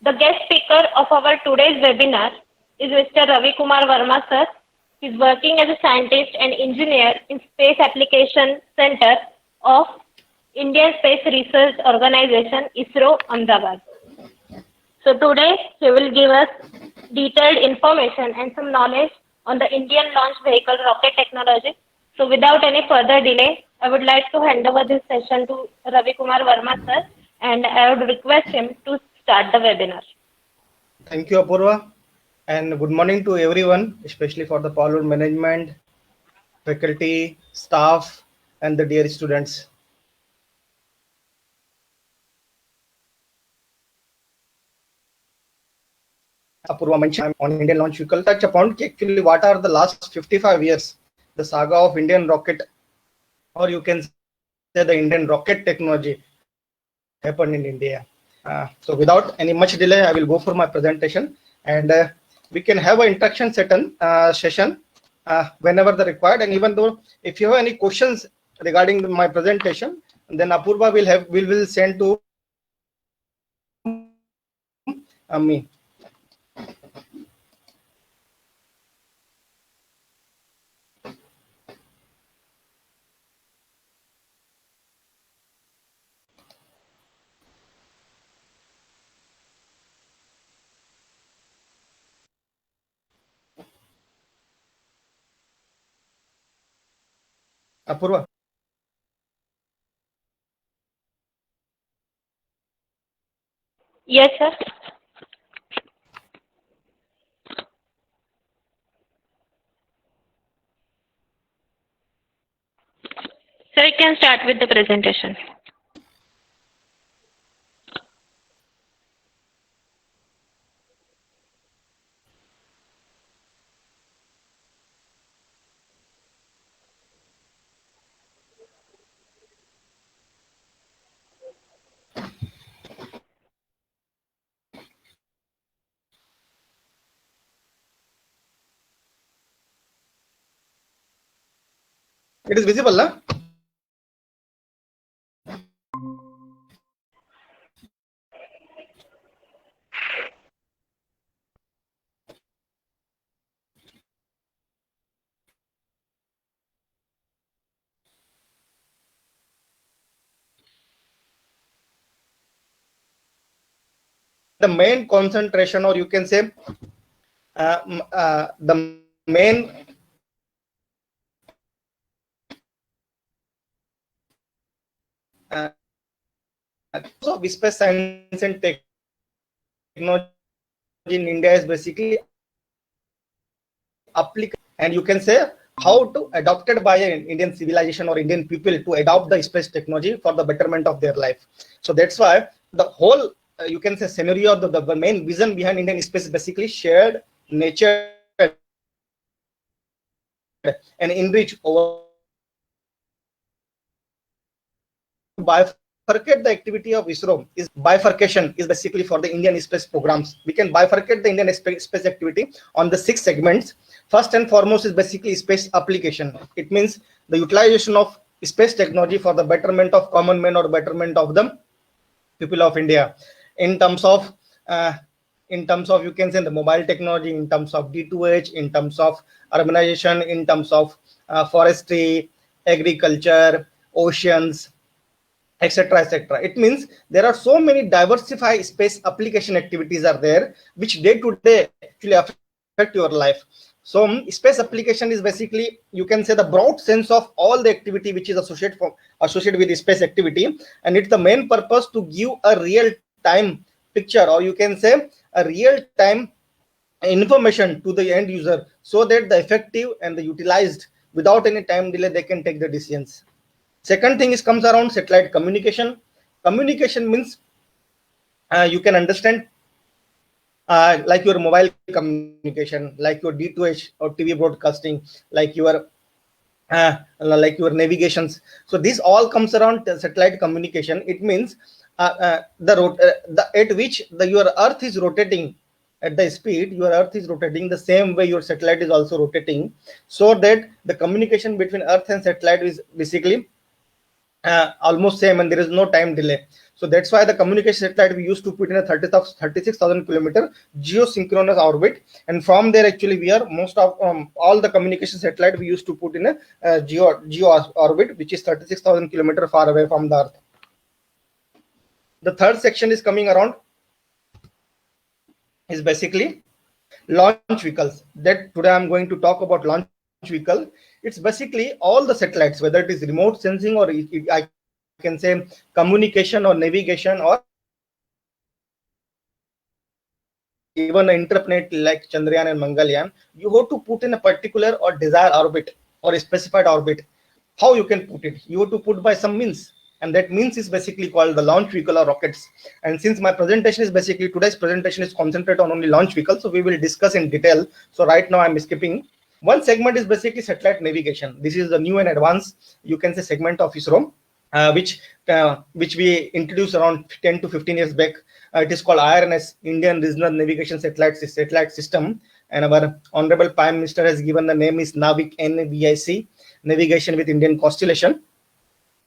The guest speaker of our today's webinar is Mr. Ravi Kumar Verma sir. He is working as a scientist and engineer in Space Application Center of Indian Space Research Organization, ISRO, Ahmedabad. So today he will give us detailed information and some knowledge on the Indian launch vehicle rocket technology. So without any further delay, I would like to hand over this session to Ravi Kumar Verma sir, and I would request him to start the webinar. Thank you, Apurva, and good morning to everyone, especially for the Power management, faculty, staff, and the dear students. Apurva mentioned on Indian launch vehicle. Touch upon actually what are the last 55 years, the saga of Indian rocket, or you can say the Indian rocket technology happened in India. So without any much delay, I will go for my presentation, and we can have an interaction session whenever the required. And even though if you have any questions regarding my presentation, then Apurva will send to me. Apurva. Yes, sir. So you can start with the presentation. It is visible, huh? The main concentration, or you can say the main of space science and technology in India is basically applicable, and you can say how to adopted by an Indian civilization or Indian people to adopt the space technology for the betterment of their life. So that's why the whole you can say scenario of the main vision behind Indian space is basically shared nature and enrich over bifurcate the activity of ISRO. Is bifurcation is basically for the Indian space programs. We can bifurcate the Indian space activity on the 6 segments. First and foremost is basically space application. It means the utilization of space technology for the betterment of common man or betterment of the people of India. In terms of you can say the mobile technology, in terms of D2H, in terms of urbanization, in terms of forestry, agriculture, oceans, etc., etc. It means there are so many diversified space application activities are there which day to day actually affect your life. So space application is basically, you can say, the broad sense of all the activity which is associated with space activity, and it's the main purpose to give a real time picture, or you can say a real time information to the end user, so that the effective and the utilized without any time delay they can take the decisions. Second thing is comes around satellite communication. Communication means you can understand like your mobile communication, like your D2H or TV broadcasting, like your navigations. So this all comes around satellite communication. It means at which your Earth is rotating at the speed your Earth is rotating, the same way your satellite is also rotating, so that the communication between Earth and satellite is basically almost same, and there is no time delay. So that's why the communication satellite we used to put in a 36,000 kilometer geosynchronous orbit, and from there actually we are most of all the communication satellite we used to put in a geo orbit, which is 36,000 kilometer far away from the Earth. The third section is coming around is basically launch vehicles. That today I'm going to talk about launch vehicle. It's basically all the satellites, whether it is remote sensing or I can say communication or navigation or even interplanet like Chandrayaan and Mangalyaan. You have to put in a particular or desired orbit or a specified orbit. How you can put it? You have to put by some means, and that means is basically called the launch vehicle or rockets. And since my presentation is basically today's presentation is concentrated on only launch vehicles, so we will discuss in detail. So right now I'm skipping. One segment is basically satellite navigation. This is the new and advanced, you can say, segment of ISRO, which we introduced around 10 to 15 years back. It is called IRNS, Indian Regional Navigation Satellite System, and our Honorable Prime Minister has given the name is NAVIC, NVIC, Navigation with Indian Constellation,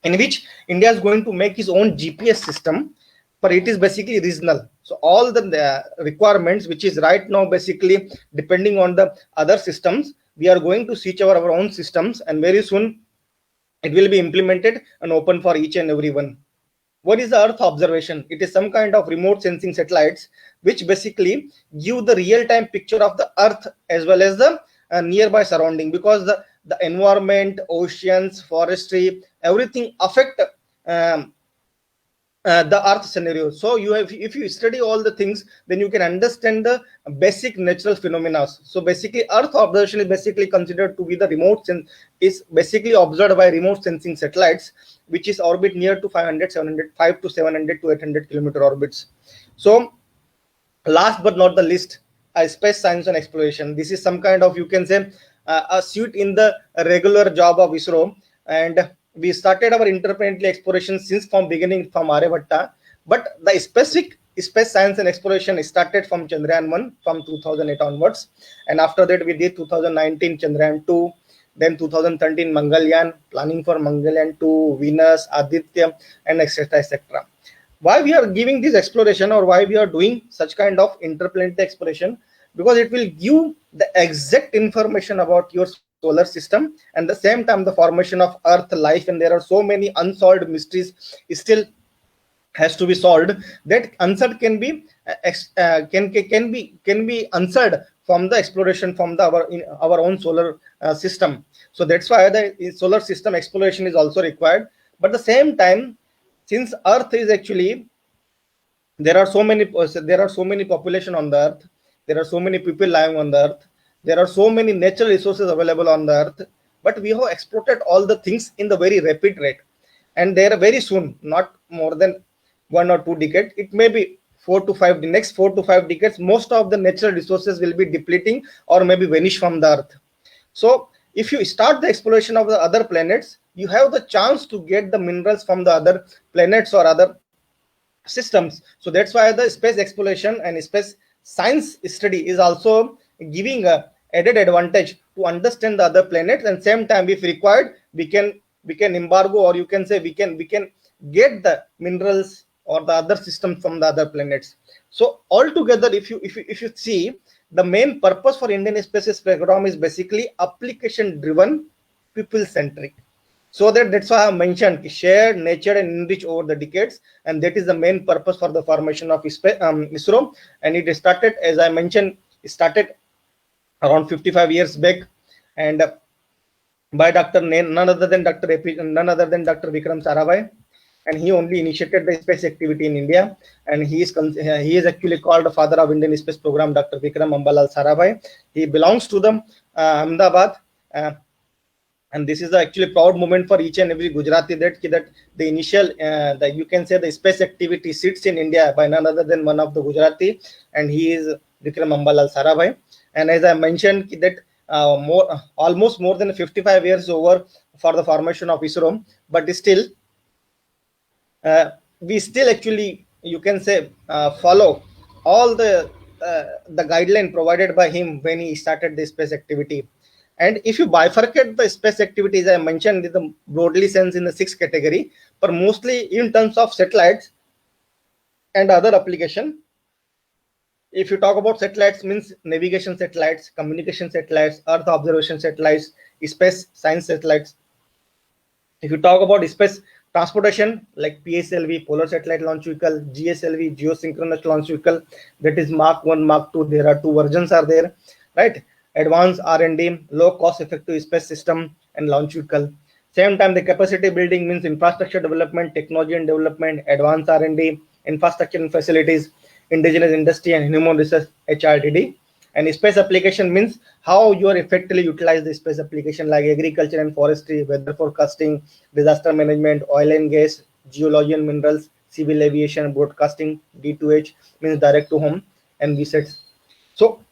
in which India is going to make its own GPS system, but it is basically regional. So all the requirements, which is right now basically depending on the other systems, we are going to switch our own systems, and very soon it will be implemented and open for each and every one. What is the Earth observation? It is some kind of remote sensing satellites which basically give the real-time picture of the Earth as well as the nearby surrounding, because the environment, oceans, forestry, everything affect the Earth scenario. So if you study all the things, then you can understand the basic natural phenomena. So basically Earth observation is basically considered to be the is basically observed by remote sensing satellites, which is orbit near to 5 to 700 to 800 kilometer orbits. So last but not the least, space science and exploration. This is some kind of, you can say, a suite in the regular job of ISRO, and we started our interplanetary exploration since from beginning from Aryabhatta, but the specific space science and exploration started from Chandrayaan 1 from 2008 onwards, and after that we did 2019 Chandrayaan 2, then 2013 Mangalyaan, planning for Mangalyaan 2, Venus, Aditya, and etc. etc. Why we are giving this exploration, or why we are doing such kind of interplanetary exploration? Because it will give the exact information about your solar system, and the same time the formation of Earth life, and there are so many unsolved mysteries still has to be solved. That answer can be can be answered from the exploration from our own solar system. So that's why the solar system exploration is also required. But at the same time, since Earth is actually, there are so many population on the Earth, there are so many people living on the Earth, there are so many natural resources available on the Earth, but we have exploited all the things in the very rapid rate, and they are very soon, not more than 1 or 2 decades, it may be the next 4 to 5 decades, most of the natural resources will be depleting or maybe vanish from the Earth. So if you start the exploration of the other planets, you have the chance to get the minerals from the other planets or other systems. So that's why the space exploration and space science study is also giving a added advantage to understand the other planets, and same time if required we can embargo, or you can say we can get the minerals or the other systems from the other planets. So altogether, if you see, the main purpose for Indian space program is basically application driven, people centric. So that's why I mentioned shared, nurtured, and enriched over the decades, and that is the main purpose for the formation of ISRO. And it started, as I mentioned, around 55 years back, and by none other than Dr. Vikram Sarabhai, and he only initiated the space activity in India, and he is actually called the father of Indian space program, Dr. Vikram Ambalal Sarabhai. He belongs to the Ahmedabad. And this is actually proud moment for each and every Gujarati, that the initial, you can say, the space activity sits in India by none other than one of the Gujarati, and he is Vikram Ambalal Sarabhai. And as I mentioned, that almost more than 55 years over for the formation of ISRO, but still we still actually, you can say, follow all the guideline provided by him when he started the space activity. And if you bifurcate the space activities, I mentioned in the broadly sense in the 6th category, but mostly in terms of satellites, and other application. If you talk about satellites, means navigation satellites, communication satellites, earth observation satellites, space science satellites. If you talk about space transportation, like PSLV, Polar Satellite Launch Vehicle, GSLV, Geosynchronous Launch Vehicle, that is Mark 1, Mark 2. There are two versions are there, right? Advanced R&D, low cost effective space system and launch vehicle. Same time, the capacity building means infrastructure development, technology and development, advanced R&D, infrastructure and facilities, indigenous industry and human research, HRDD. And space application means how you are effectively utilize the space application like agriculture and forestry, weather forecasting, disaster management, oil and gas, geology and minerals, civil aviation, broadcasting. D2H means direct to home and VSATs. So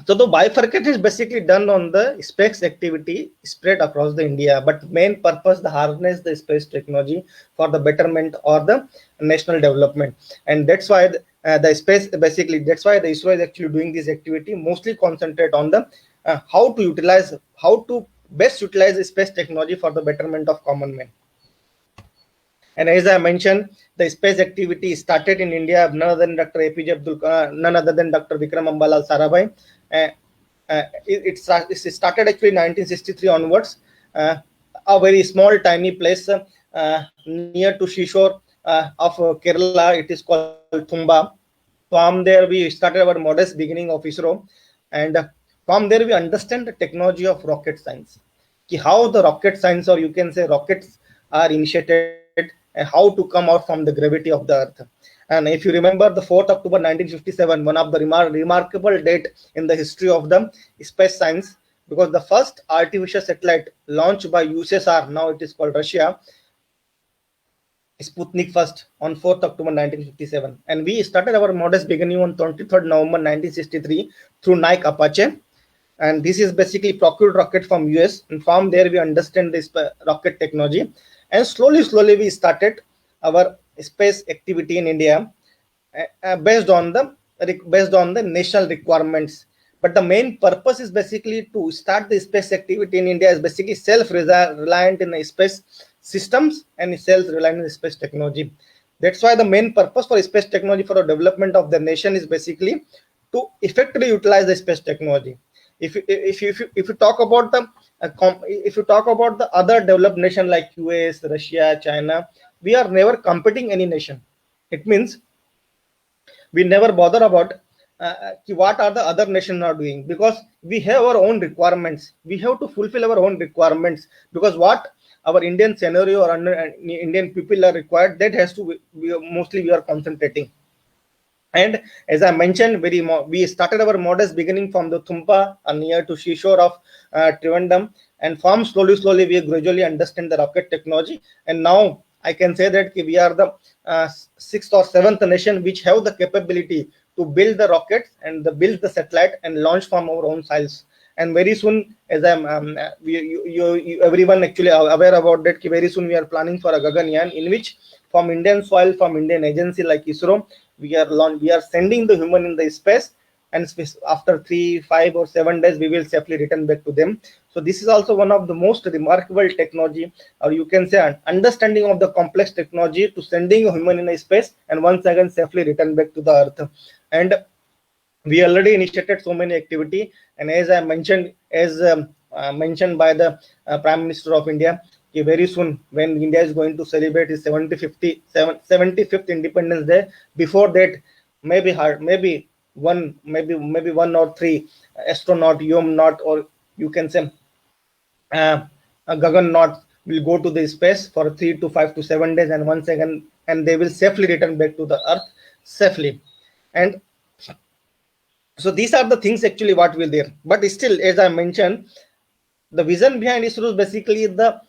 the bifurcation is basically done on the space activity spread across the India, but main purpose the harness the space technology for the betterment or the national development, and that's why the space basically that's why the ISRO is actually doing this activity, mostly concentrate on the how to best utilize the space technology for the betterment of common man. And as I mentioned, the space activity started in India, none other than Dr. APJ none other than Dr. Vikram Ambalal Sarabhai. It started actually 1963 onwards. A very small, tiny place near to seashore of Kerala. It is called Thumba. From there, we started our modest beginning of ISRO, and from there we understand the technology of rocket science. How the rocket science, or you can say rockets, are initiated and how to come out from the gravity of the earth. And if you remember the 4th October 1957, one of the remarkable date in the history of the space science, because the first artificial satellite launched by USSR, now it is called Russia, Sputnik first on 4th October 1957. And we started our modest beginning on 23rd November 1963 through Nike Apache. And this is basically procured rocket from US. And from there we understand this rocket technology. And slowly we started our space activity in India based on the national requirements. But the main purpose is basically to start the space activity in India is basically self-reliant in the space systems and self-reliant in space technology. That's why the main purpose for space technology for the development of the nation is basically to effectively utilize the space technology. If you talk about the other developed nation like US, Russia, China, we are never competing any nation. It means we never bother about what are the other nations are doing, because we have our own requirements. We have to fulfill our own requirements, because what our Indian scenario or Indian people are required, that has to mostly we are concentrating. And as I mentioned, we started our modest beginning from the Thumpa near to seashore of Trivandrum, and from slowly we gradually understand the rocket technology. And now I can say that we are the 6th or 7th nation which have the capability to build the rockets and build the satellite and launch from our own sites. And very soon, as I'm everyone actually aware about that, very soon we are planning for a Gaganyaan, in which from Indian soil, from Indian agency like ISRO, we are sending the human in the space, and after 3, 5 or 7 days we will safely return back to them. So this is also one of the most remarkable technology, or you can say an understanding of the complex technology to sending a human in a space and once again safely return back to the earth. And we already initiated so many activity, and as I mentioned, mentioned by the Prime Minister of India, very soon when India is going to celebrate its 75th Independence Day, before that maybe one or three astronaut, Yomnaut, or you can say a Gaganaut will go to the space for 3 to 5 to 7 days, and once again and they will safely return back to the earth safely. And so these are the things actually what will there. But still, as I mentioned, the vision behind ISRO is basically the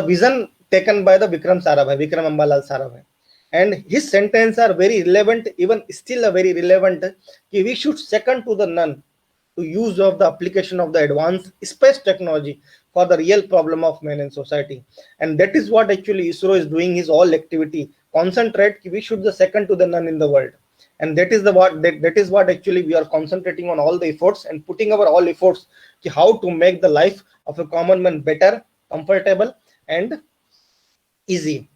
vision taken by the Vikram Ambalal Sarabhai, and his sentence are very relevant, even still very relevant. We should second to the none to use of the application of the advanced space technology for the real problem of man and society. And that is what actually ISRO is doing his all activity. Concentrate, we should the second to the none in the world. And that is what actually we are concentrating on all the efforts and putting our all efforts to how to make the life of a common man better, comfortable and easy.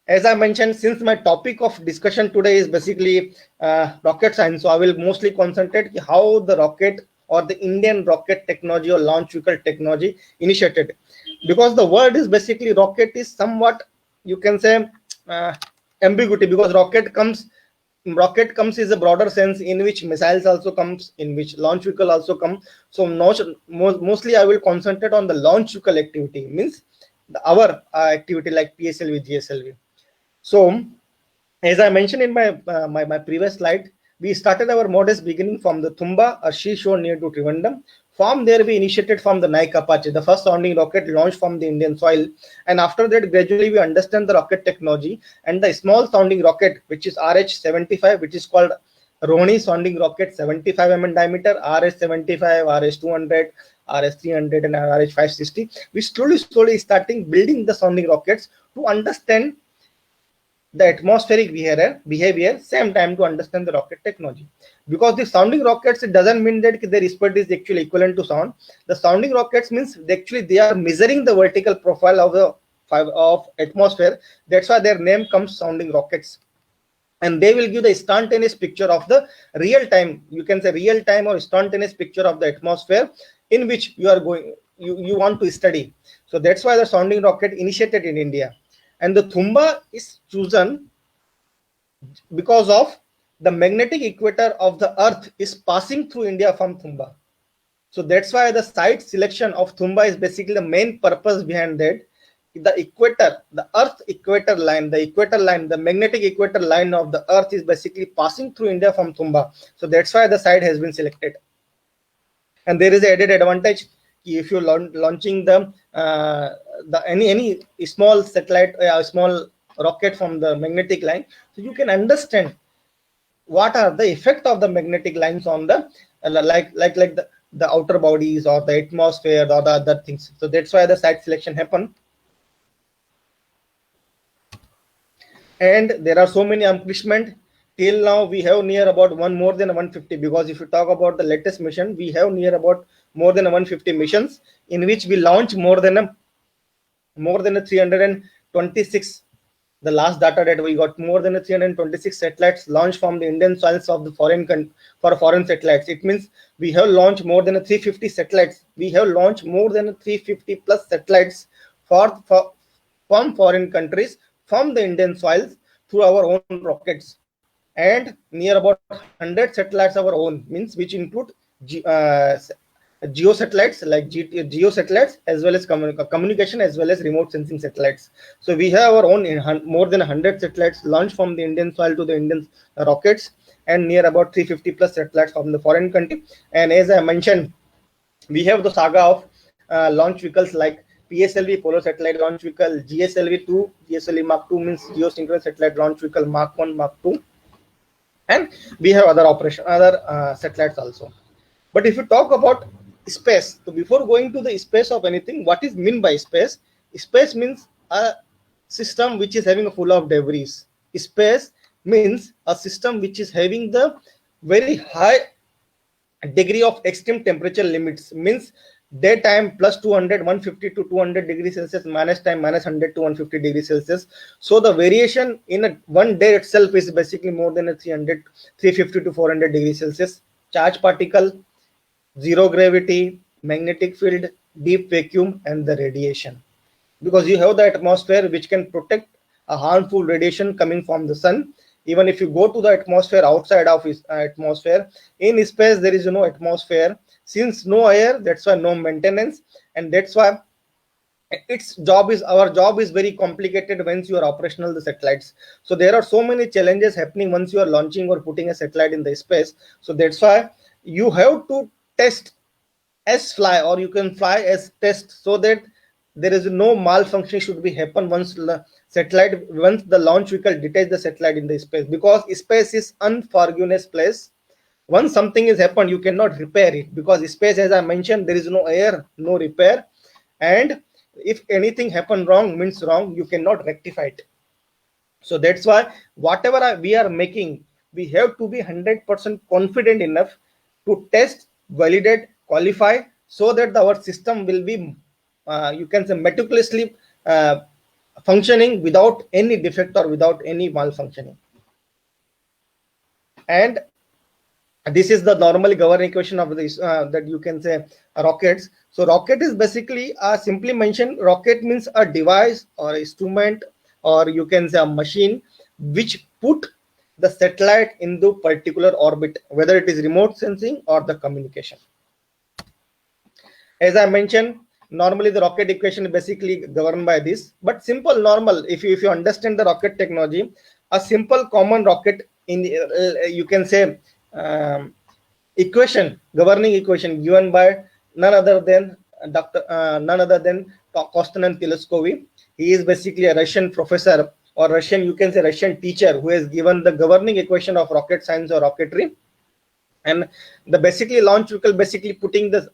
As I mentioned, since my topic of discussion today is basically rocket science, so I will mostly concentrate how the rocket or the Indian rocket technology or launch vehicle technology initiated. Because the word is basically rocket is somewhat, you can say, uh, ambiguity, because rocket comes is a broader sense in which missiles also comes, in which launch vehicle also come. So mostly I will concentrate on the launch vehicle activity, means our activity like PSLV, GSLV. So, as I mentioned in my previous slide, we started our modest beginning from the Thumba, a seashore near to Trivandrum. From there, we initiated from the Nike Apache, the first sounding rocket launched from the Indian soil. And after that, gradually we understand the rocket technology and the small sounding rocket, which is RH-75, which is called Rohini sounding rocket, 75 mm diameter, RS-75, RS-200, RS-300, and RH-560. We slowly starting building the sounding rockets to understand the atmospheric behavior, same time to understand the rocket technology. Because the sounding rockets, it doesn't mean that their speed is actually equivalent to sound. The sounding rockets means they are measuring the vertical profile of the atmosphere. That's why their name comes sounding rockets. And they will give the instantaneous picture of the real time, you can say real time or instantaneous picture of the atmosphere in which you want to study. So that's why the sounding rocket initiated in India. And the Thumba is chosen because of the magnetic equator of the earth is passing through India from Thumba. So that's why the site selection of Thumba is basically the main purpose behind that. The equator, the earth equator line, the magnetic equator line of the earth is basically passing through India from Thumba. So that's why the site has been selected. And there is an added advantage if you're launching any small satellite, small rocket from the magnetic line, so you can understand what are the effect of the magnetic lines on the the outer bodies or the atmosphere or the other things. So that's why the site selection happened. And there are so many accomplishments. Till now, we have near about more than 150, because if you talk about the latest mission, we have near about more than 150 missions in which we launch more than a 326. The last data that we got, more than 326 satellites launched from the Indian soils of the foreign satellites. It means we have launched more than 350 satellites. We have launched more than 350 plus satellites from foreign countries from the Indian soils through our own rockets, and near about 100 satellites our own, means which include geo satellites like geo satellites, as well as communication, as well as remote sensing satellites. So we have our own more than 100 satellites launched from the Indian soil to the Indian rockets, and near about 350 plus satellites from the foreign country. And as I mentioned, we have the saga of launch vehicles like PSLV, Polar Satellite Launch Vehicle, GSLV-2, GSLV Mark 2 means Geosynchronous Satellite Launch Vehicle Mark 1, Mark 2, and we have other satellites also. But if you talk about space, so before going to the space of anything, what is meant by space? Space means a system which is having a full of debris. Space means a system which is having the very high degree of extreme temperature limits, means daytime plus 200 150 to 200 degrees Celsius, minus time minus 100 to 150 degrees Celsius. So the variation in one day itself is basically more than a 350 to 400 degrees Celsius. Charge particle, zero gravity, magnetic field, deep vacuum, and the radiation. Because you have the atmosphere which can protect a harmful radiation coming from the sun. Even if you go to the atmosphere, outside of atmosphere, in space there is no atmosphere. Since no air, that's why no maintenance, and that's why our job is very complicated once you are operational the satellites. So there are so many challenges happening once you are launching or putting a satellite in the space. So that's why you have to test as fly, or you can fly as test, so that there is no malfunction should be happen once the launch vehicle detach the satellite in the space, because space is unforgiveness place. Once something is happened, you cannot repair it, because space, as I mentioned, there is no air, no repair, and if anything happen wrong, means wrong, you cannot rectify it. So that's why whatever we are making, we have to be 100% confident enough to test, validate, qualify, so that our system will be you can say meticulously functioning without any defect or without any malfunctioning. And this is the normally governing equation of this that you can say rockets. So rocket is basically simply mentioned, rocket means a device or instrument, or you can say a machine which put the satellite into particular orbit, whether it is remote sensing or the communication. As I mentioned, normally the rocket equation is basically governed by this, but simple normal, if you understand the rocket technology, a simple common rocket in you can say equation, governing equation given by none other than none other than Konstantin Teleskov. He is basically a Russian professor, or Russian, you can say Russian teacher, who has given the governing equation of rocket science or rocketry. And the basically launch vehicle, basically putting the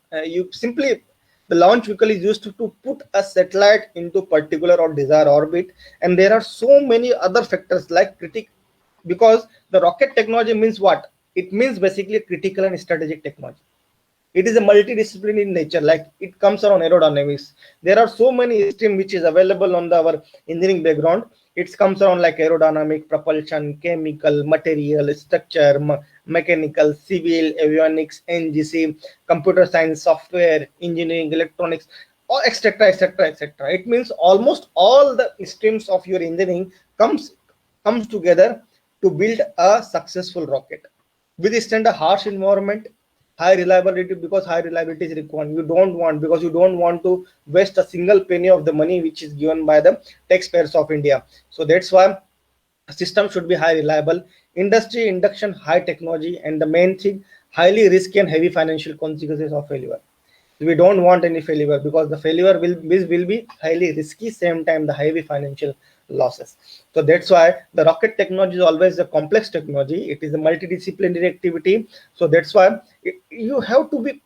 the launch vehicle is used to put a satellite into particular or desired orbit. And there are so many other factors like because the rocket technology means what? It means basically critical and strategic technology. It is a multidisciplinary in nature, like it comes around aerodynamics. There are so many streams which is available on our engineering background. It comes around like aerodynamic, propulsion, chemical, material, structure, mechanical, civil, avionics, NGC, computer science, software, engineering, electronics, or etc., etc., etc. It means almost all the streams of your engineering comes together to build a successful rocket. Withstand a harsh environment, high reliability, because high reliability is required. You don't want to waste a single penny of the money which is given by the taxpayers of India. So that's why system should be high reliable, industry induction, high technology, and the main thing, highly risky and heavy financial consequences of failure. We don't want any failure, because the failure will be highly risky, same time the heavy financial losses. So that's why the rocket technology is always a complex technology. It is a multidisciplinary activity. So that's why you have to be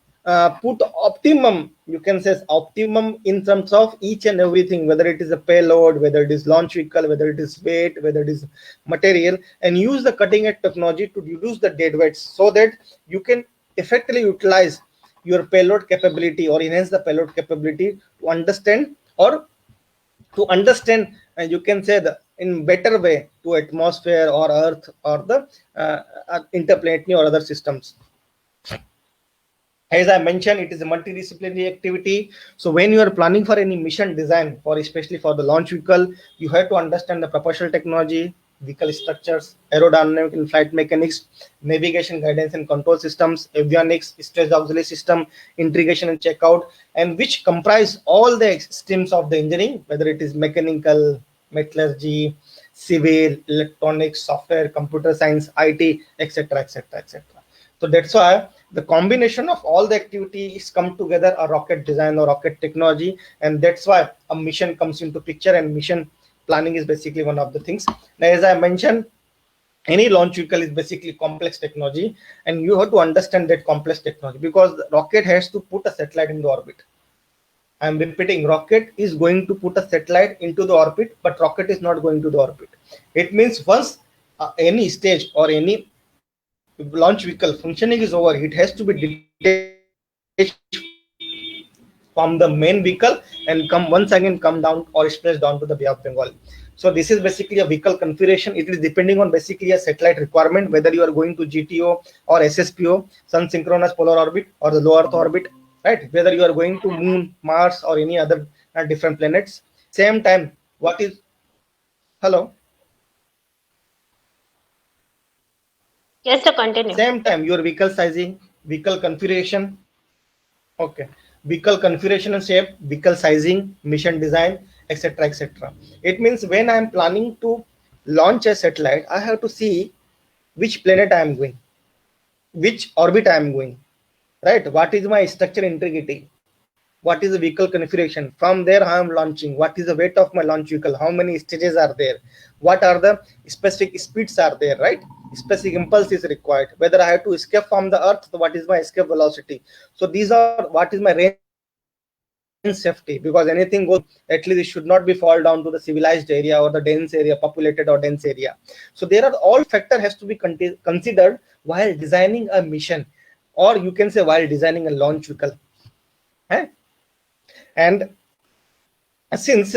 put optimum, you can say optimum in terms of each and everything, whether it is a payload, whether it is launch vehicle, whether it is weight, whether it is material, and use the cutting edge technology to reduce the dead weights, so that you can effectively utilize your payload capability or enhance the payload capability to understand you can say the in better way to atmosphere or earth or the interplanetary or other systems. As I mentioned, it is a multidisciplinary activity. So when you are planning for any mission design, for especially for the launch vehicle, you have to understand the propulsion technology, vehicle structures, aerodynamic and flight mechanics, navigation, guidance and control systems, avionics, stress auxiliary system, integration and checkout, and which comprise all the streams of the engineering, whether it is mechanical, metallurgy, civil, electronics, software, computer science, IT, etc., etc., etc. So that's why the combination of all the activities come together a rocket design or rocket technology, and that's why a mission comes into picture, and mission planning is basically one of the things. Now, as I mentioned, any launch vehicle is basically complex technology, and you have to understand that complex technology, because the rocket has to put a satellite in the orbit. I'm repeating, rocket is going to put a satellite into the orbit, but rocket is not going to the orbit. It means once any stage or any launch vehicle functioning is over, it has to be detached from the main vehicle and once again come down or splash down to the Bay of Bengal. So this is basically a vehicle configuration. It is depending on basically a satellite requirement, whether you are going to GTO or SSPO, sun synchronous polar orbit, or the low Earth orbit, right? Whether you are going to Moon, Mars, or any other different planets. Same time, what is hello? Yes, sir, continue. Same time, your vehicle sizing, vehicle configuration, okay, vehicle configuration and shape, vehicle sizing, mission design, etc., etc. It means when I am planning to launch a satellite, I have to see which planet I am going, which orbit I am going, right? What is my structure integrity? What is the vehicle configuration? From there, how I am launching? What is the weight of my launch vehicle? How many stages are there? What are the specific speeds are there, right? Specific impulse is required. Whether I have to escape from the earth, what is my escape velocity? So these are what is my range safety, because anything goes, at least it should not be fall down to the civilized area or the dense area, populated or dense area. So there are all factor has to be considered while designing a mission, or you can say while designing a launch vehicle. And since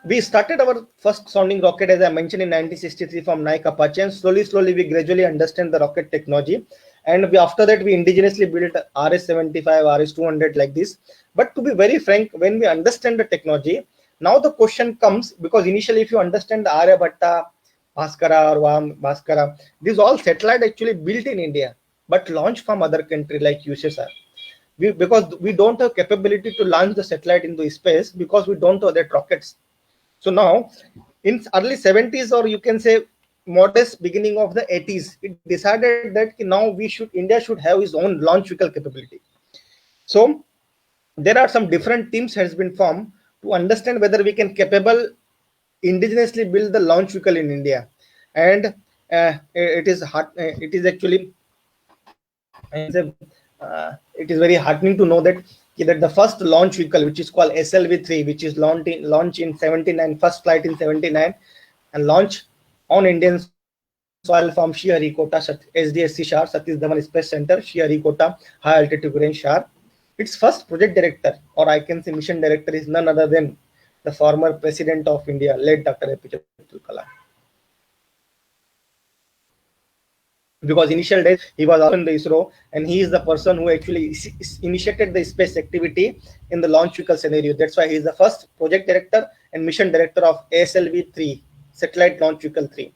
we started our first sounding rocket, as I mentioned, in 1963 from Nike Apache, and slowly we gradually understand the rocket technology. And after that, we indigenously built RS-75, RS-200 like this. But to be very frank, when we understand the technology, now the question comes, because initially, if you understand the Aryabhatta, Bhaskara or Bhaskara, these all satellite actually built in India, but launched from other country like USSR. Because we don't have capability to launch the satellite into space because we don't have that rockets. So now, in early 70s, or you can say modest beginning of the 80s, it decided that now India should have its own launch vehicle capability. So there are some different teams has been formed to understand whether we can capable indigenously build the launch vehicle in India, and it is hard. It is actually it is very heartening to know that the first launch vehicle, which is called SLV-3, which is launched in 79, first flight in 79, and launched on Indian soil from Sriharikota, SDSC Shar, Satish Dhawan Space Center, Sriharikota, High Altitude Range Shar. Its first project director, or I can say mission director, is none other than the former president of India, late Dr. APJ Abdul Kalam. Because initial days he was also in the ISRO, and he is the person who actually initiated the space activity in the launch vehicle scenario. That's why he is the first project director and mission director of ASLV-3, Satellite Launch Vehicle 3.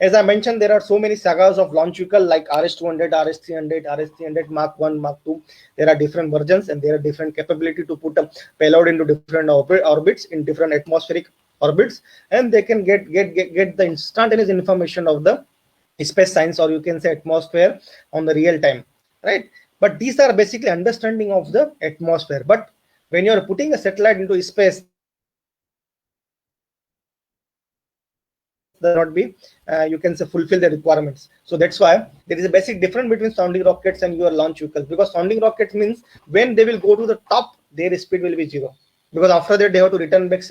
As I mentioned, there are so many sagas of launch vehicle like RS-200, RS-300, RS-300 Mark 1, Mark 2. There are different versions, and there are different capability to put a payload into different orbits, in different atmospheric orbits, and they can get the instantaneous information of the space science, or you can say atmosphere, on the real time, right? But these are basically understanding of the atmosphere. But when you are putting a satellite into space, does not be you can say fulfill the requirements. So that's why there is a basic difference between sounding rockets and your launch vehicles, because sounding rockets means when they will go to the top, their speed will be 0, because after that they have to return back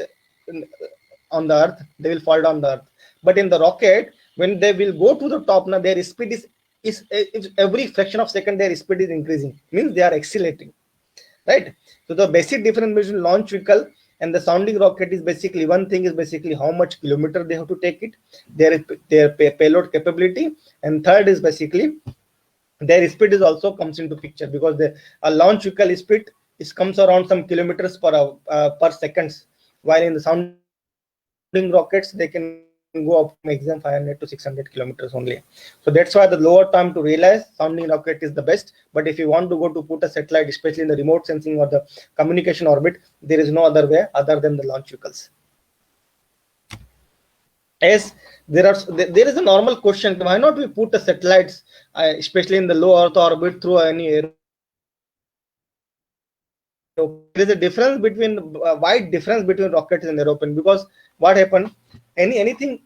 on the earth, they will fall down the earth. But in the rocket, when they will go to the top, now their speed is every fraction of second their speed is increasing, means they are accelerating, right? So the basic difference between launch vehicle and the sounding rocket is basically, one thing is basically how much kilometer they have to take it, their payload capability, and third is basically their speed is also comes into picture, because a launch vehicle speed comes around some kilometers per seconds, while in the sounding rockets they can go up maximum 500 to 600 kilometers only. So that's why the lower time to realize sounding rocket is the best. But if you want to go to put a satellite, especially in the remote sensing or the communication orbit, there is no other way other than the launch vehicles. As there is a normal question, why not we put the satellites, especially in the low Earth orbit, through any air? There is a difference between wide difference between rockets and aeroplane, because what happened, anything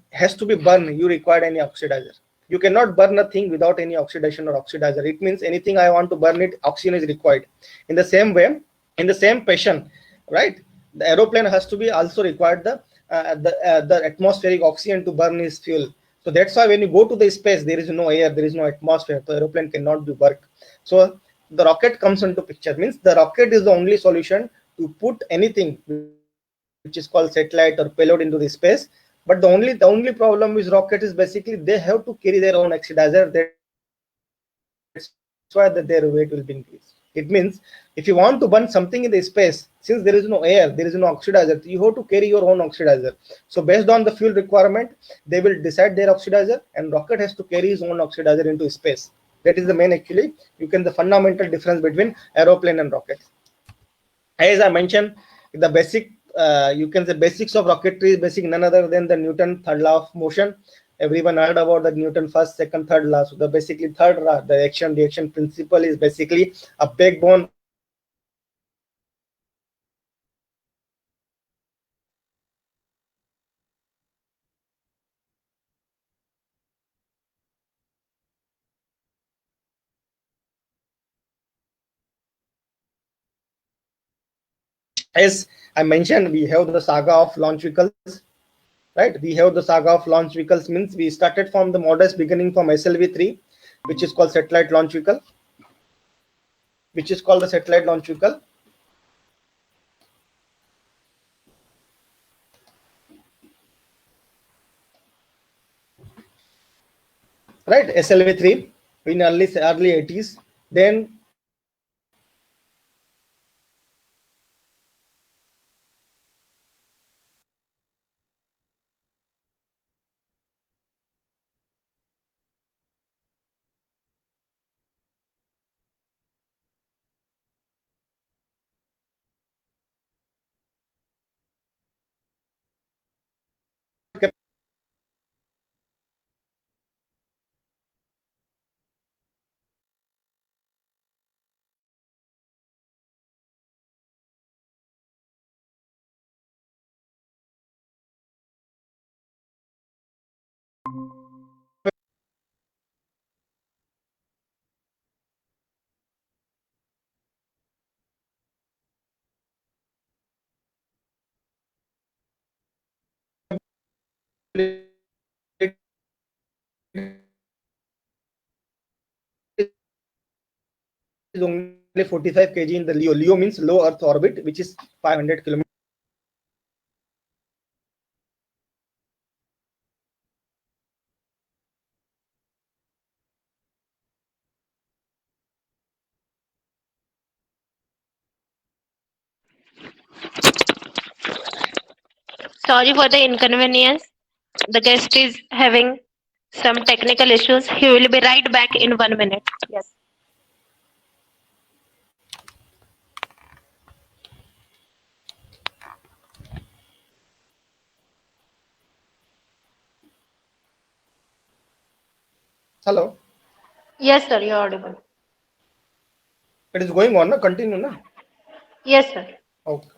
has to be burned, you require any oxidizer. You cannot burn a thing without any oxidation or oxidizer. It means anything I want to burn it, oxygen is required. In the same way, in the same fashion, right, the aeroplane has to be also required the atmospheric oxygen to burn its fuel. So that's why when you go to the space, there is no air, there is no atmosphere, so aeroplane cannot do work. So the rocket comes into picture, means the rocket is the only solution to put anything which is called satellite or payload into the space. But the only problem with rocket is basically they have to carry their own oxidizer. That's why their weight will be increased. It means if you want to burn something in the space, since there is no air, there is no oxidizer, you have to carry your own oxidizer. So based on the fuel requirement, they will decide their oxidizer, and rocket has to carry his own oxidizer into space. That is the main, actually, the fundamental difference between aeroplane and rocket. As I mentioned, the basic, you can say basics of rocketry is basic none other than the Newton third law of motion. Everyone heard about the Newton first, second, third law. So the basically third law, the action reaction principle, is basically a backbone as I mentioned, we have the saga of launch vehicles, right? We have the saga of launch vehicles, means we started from the modest beginning from SLV-3, which is called satellite launch vehicle, which is called the satellite launch vehicle. right? SLV3 in early 80s. Then is only 45 kg in the LEO. LEO means low Earth orbit, which is 500 kilometers. Sorry for the inconvenience. The guest is having some technical issues. He will be right back in 1 minute. Yes. Hello. Yes, sir. You're audible. It is going on. Na? Continue. Na? Yes, sir. Okay.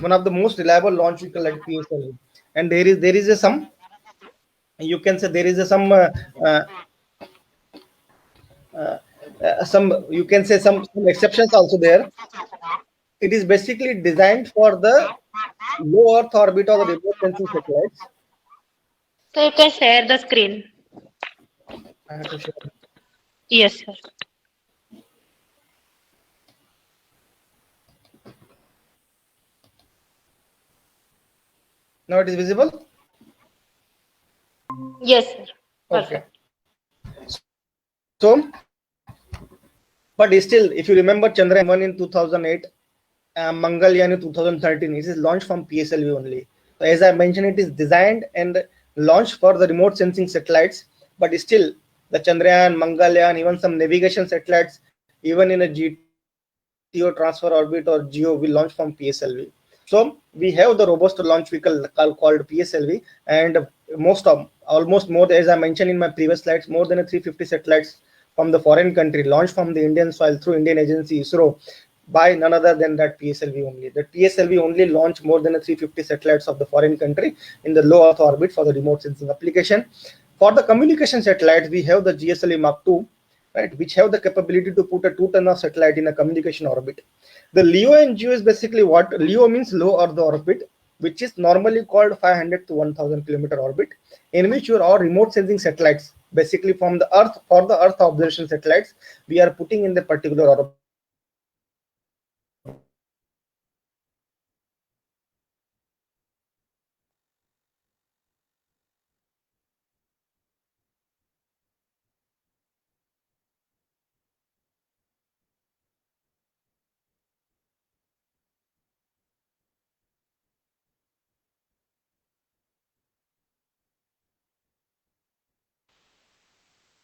One of the most reliable launch vehicle like PSLV, and there is a some, you can say there is a uh, some, you can say some exceptions also there. It is basically designed for the low Earth orbit or the remote sensing satellites. So you can share the screen. I have to share. Yes, sir. Now it is visible. Yes, sir. Okay. Perfect. So, but still, if you remember Chandrayaan 1 in 2008, Mangalyaan in 2013, it is launched from PSLV only. So as I mentioned, it is designed and launched for the remote sensing satellites, but still the Chandrayaan, Mangalyaan, even some navigation satellites, even in a GTO transfer orbit or GEO, will launch from PSLV. So we have the robust launch vehicle called PSLV, and almost more, as I mentioned in my previous slides, more than 350 satellites from the foreign country launched from the Indian soil through Indian agency ISRO by none other than that PSLV only. That PSLV only launched more than 350 satellites of the foreign country in the low Earth orbit for the remote sensing application. For the communication satellites, we have the GSLV Mark II, right, which have the capability to put a 2 ton of satellite in a communication orbit. The LEO and GEO is basically what? LEO means low Earth orbit, which is normally called 500 to 1000 kilometer orbit, in which your all remote sensing satellites, basically from the Earth, for the Earth observation satellites, we are putting in the particular orbit.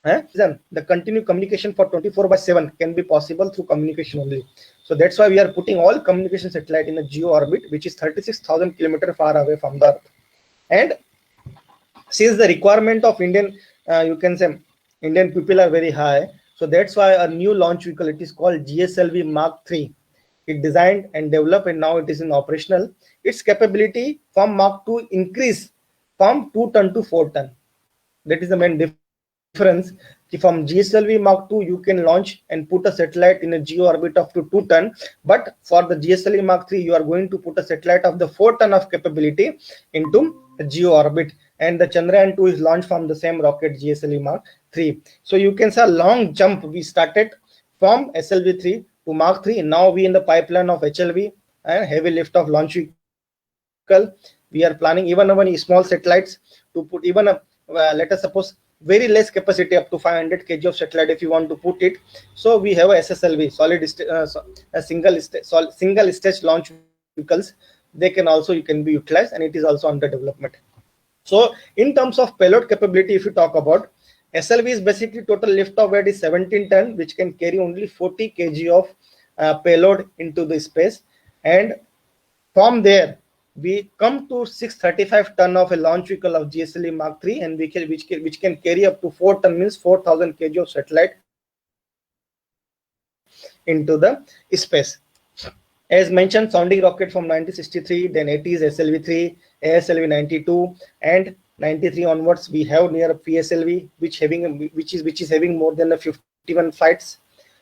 The continued communication for 24/7 can be possible through communication only. So that's why we are putting all communication satellite in a geo orbit, which is 36,000 kilometers far away from the Earth. And since the requirement of Indian, you can say Indian people are very high, so that's why a new launch vehicle, it is called GSLV Mark III. It designed and developed, and now it is in operational. Its capability from Mark II increase from 2 ton to 4 ton. That is the main difference. From GSLV Mark II, you can launch and put a satellite in a geo orbit of to 2 ton. But for the GSLV Mark III, you are going to put a satellite of the 4 ton of capability into a geo orbit. And the Chandrayaan 2 is launched from the same rocket GSLV Mark III. So you can say a long jump. We started from SLV3 to Mark III. Now we in the pipeline of HLV and heavy lift of launch vehicle. We are planning even our small satellites to put even a, let us suppose very less capacity up to 500 kg of satellite if you want to put it. So we have a SSLV, a single stage launch vehicles. They can also you can be utilized, and it is also under development. So in terms of payload capability, if you talk about SLV, is basically total lift off weight is 17 ton, which can carry only 40 kg of payload into the space, and from there we come to 635 ton of a launch vehicle of GSLV Mark III, and which can carry up to 4 ton, means 4,000 kg of satellite into the space. As mentioned, sounding rocket from 1963, then 80s SLV3, ASLV 92, and 93 onwards we have near PSLV, which is having more than 51 flights,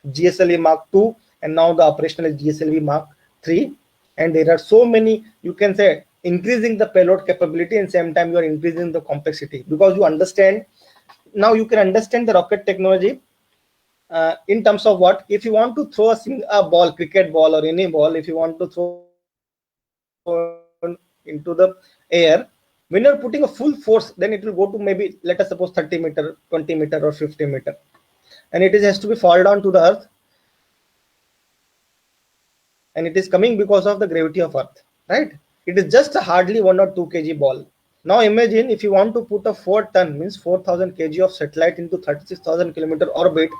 GSLV Mark II, and now the operational is GSLV Mark III. And there are so many, you can say, increasing the payload capability, and same time you are increasing the complexity, because you understand now, you can understand the rocket technology in terms of what, if you want to throw a ball, cricket ball or any ball, if you want to throw into the air, when you're putting a full force, then it will go to maybe, let us suppose 30 meter, 20 meter or 50 meter, and it has to be fall down to the earth, and it is coming because of the gravity of earth, right? It is just a hardly 1 or 2 kg ball. Now imagine if you want to put a 4 ton, means 4,000 kg of satellite into 36,000 kilometer orbit,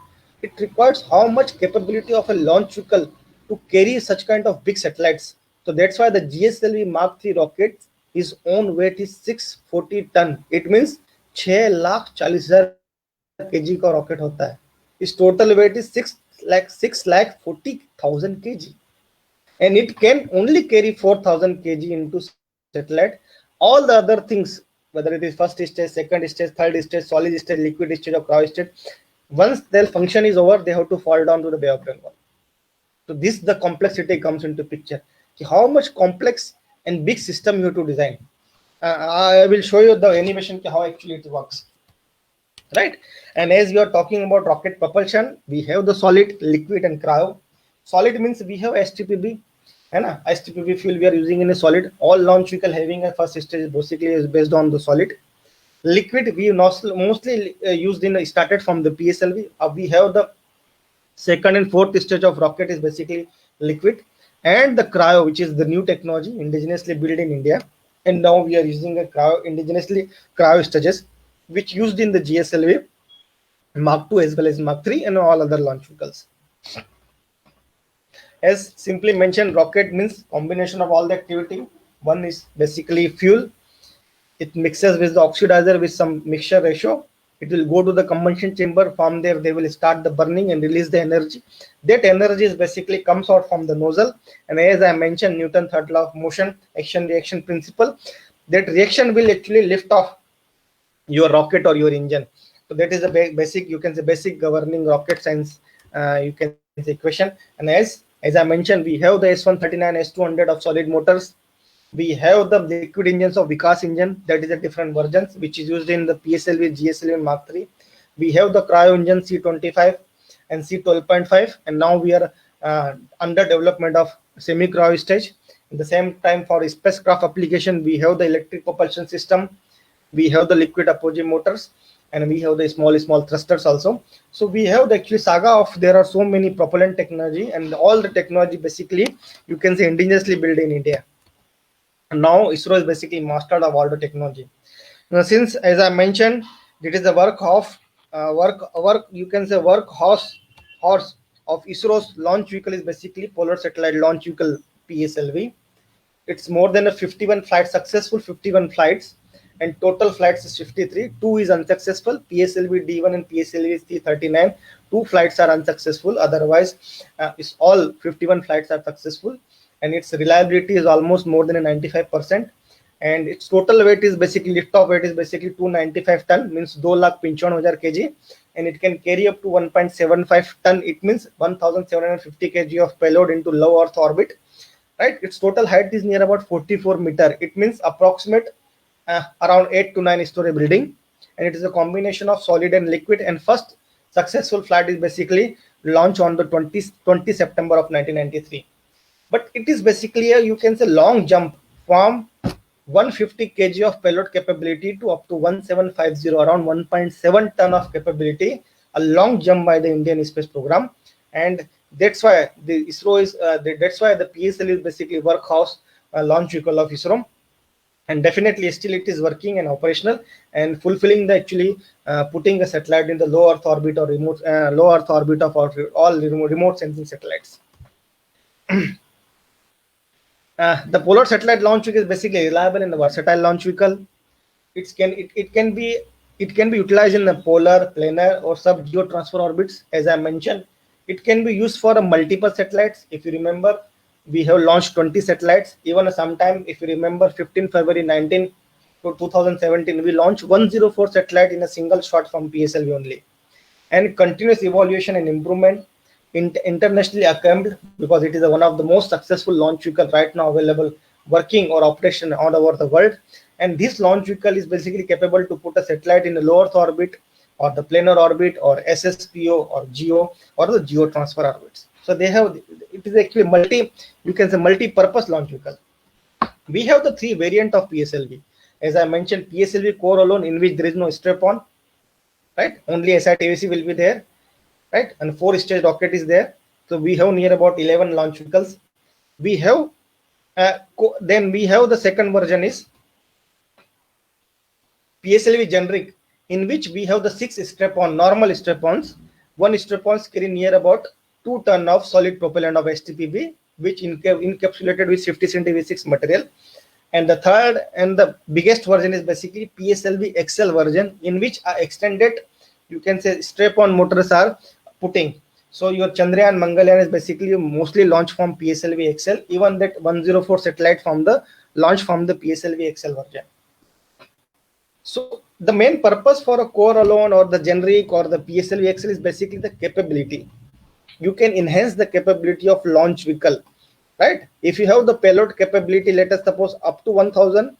it requires how much capability of a launch vehicle to carry such kind of big satellites. So that's why the GSLV Mark III rocket, his own weight is 640 ton. It means 6,40,000 kg का rocket होता है. His total weight is 6,40,000 kg, and it can only carry 4,000 kg into satellite. All the other things, whether it is first stage, second stage, third stage, solid stage, liquid stage, or cryo stage, once their function is over, they have to fall down to the Bay of Bengal. So this, the complexity comes into picture. How much complex and big system you have to design. I will show you the animation how actually it works, right? And as we are talking about rocket propulsion, we have the solid, liquid, and cryo. Solid means we have STPB, and STPB fuel we are using in a solid. All launch vehicle having a first stage basically is based on the solid. Liquid we mostly used in started from the PSLV. We have the second and fourth stage of rocket is basically liquid, and the cryo, which is the new technology indigenously built in India, and now we are using a indigenously cryo stages, which used in the GSLV Mark II as well as Mark III and all other launch vehicles. As simply mentioned, rocket means combination of all the activity. One is basically fuel. It mixes with the oxidizer with some mixture ratio. It will go to the combustion chamber. From there, they will start the burning and release the energy. That energy is basically comes out from the nozzle. And as I mentioned, Newton's third law of motion, action reaction principle, that reaction will actually lift off your rocket or your engine. So that is a basic, you can say, basic governing rocket science, you can say, equation. And as I mentioned, we have the S139, S200 of solid motors. We have the liquid engines of Vikas engine, that is a different versions, which is used in the PSLV, GSLV Mark III. We have the cryo engine C25 and C12.5, and now we are under development of semi-cryo stage. At the same time, for spacecraft application, we have the electric propulsion system, we have the liquid apogee motors, and we have the small thrusters also. So we have the actually saga of, there are so many propellant technology, and all the technology basically you can say indigenously built in India. Now ISRO is basically mastered of all the technology. Now, since, as I mentioned, it is the work you can say horse of ISRO's launch vehicle is basically Polar Satellite Launch Vehicle, PSLV. It's more than a 51 flights, successful 51 flights, and total flights is 53. 2 is unsuccessful, PSLV D1 and PSLV C39. 2 flights are unsuccessful, otherwise it's all 51 flights are successful, and its reliability is almost more than a 95%, and its total weight is basically, lift-off weight is basically 295 ton, means 2,95,000 kg, and it can carry up to 1.75 ton, it means 1,750 kg of payload into low Earth orbit, right? Its total height is near about 44 meter, it means approximate around 8 to 9 story building, and it is a combination of solid and liquid, and first successful flight is basically launched on the 20 September of 1993. But it is basically a, you can say, long jump from 150 kg of payload capability to up to 1750, around 1.7 ton of capability, a long jump by the Indian space program. And that's why the ISRO is that's why the PSL is basically workhorse launch vehicle of ISRO. And definitely still it is working and operational and fulfilling the actually putting a satellite in the low earth orbit or low earth orbit of all remote sensing satellites. The Polar satellite launch vehicle is basically reliable and versatile launch vehicle. It can be utilized in the polar, planar, or sub-geo transfer orbits. As I mentioned, it can be used for multiple satellites. If you remember, we have launched 20 satellites. Even sometime, if you remember, 15 February 19 to 2017, we launched 104 satellite in a single shot from PSLV only. And continuous evaluation and improvement, internationally acclaimed, because it is one of the most successful launch vehicle right now available, working or operation all over the world. And this launch vehicle is basically capable to put a satellite in a low earth orbit or the planar orbit or SSPO or GEO or the geo transfer orbits. So they have, it is actually multi-purpose launch vehicle. We have the three variant of PSLV. As I mentioned, PSLV core alone, in which there is no strap-on, right? Only SITVC will be there, right? And 4-stage rocket is there. So we have near about 11 launch vehicles. We have then we have the second version is PSLV generic, in which we have the 6 strap-on, normal strap-ons. One strap-on carry near about 2 ton of solid propellant of STPB, which encapsulated with 50 centiv6 material. And the third and the biggest version is basically PSLV XL version, in which extended, you can say, strap-on motors are putting. So your Chandrayaan Mangalyaan is basically mostly launched from PSLV XL, even that 104 satellite from the launch from the PSLV XL version. So the main purpose for a core alone or the generic or the PSLV XL is basically the capability. You can enhance the capability of launch vehicle, right? If you have the payload capability, let us suppose up to 1000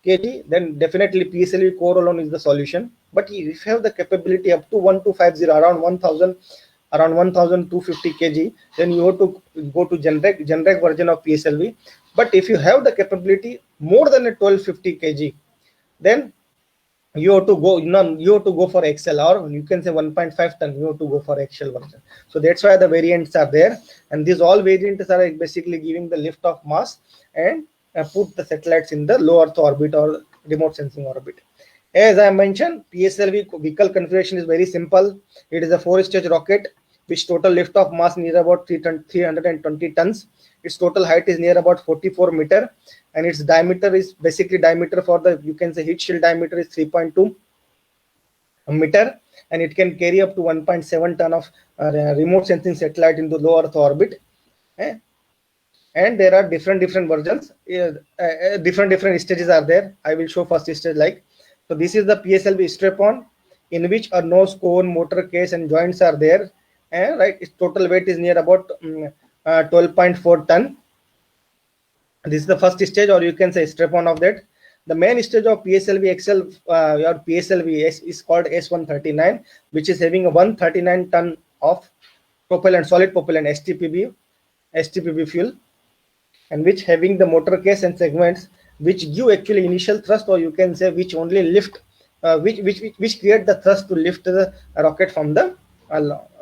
kg, then definitely PSLV core alone is the solution. But if you have the capability up to 1250, around 1250 kg, then you have to go to generic version of PSLV. But if you have the capability more than a 1250 kg, then you have to go for XL, or you can say 1.5 ton, you have to go for XL version. So that's why the variants are there, and these all variants are basically giving the lift of mass and put the satellites in the low earth orbit or remote sensing orbit. As I mentioned, PSLV vehicle configuration is very simple. It is a 4-stage rocket which total lift of mass near about 320 tons. Its total height is near about 44 meter, and its diameter is basically diameter for the, you can say, heat shield diameter is 3.2 meter, and it can carry up to 1.7 ton of remote sensing satellite into low earth orbit. And there are different versions, different stages are there. I will show first stage like. So this is the PSLV strap-on, in which a nose, cone, motor case and joints are there, and right, its total weight is near about 12.4 ton. This is the first stage, or you can say strap-on of that. The main stage of PSLV XL or PSLV is called S139, which is having a 139 ton of propellant, solid propellant, STPB fuel, and which having the motor case and segments which give actually initial thrust, or you can say which only lift, which create the thrust to lift the rocket from the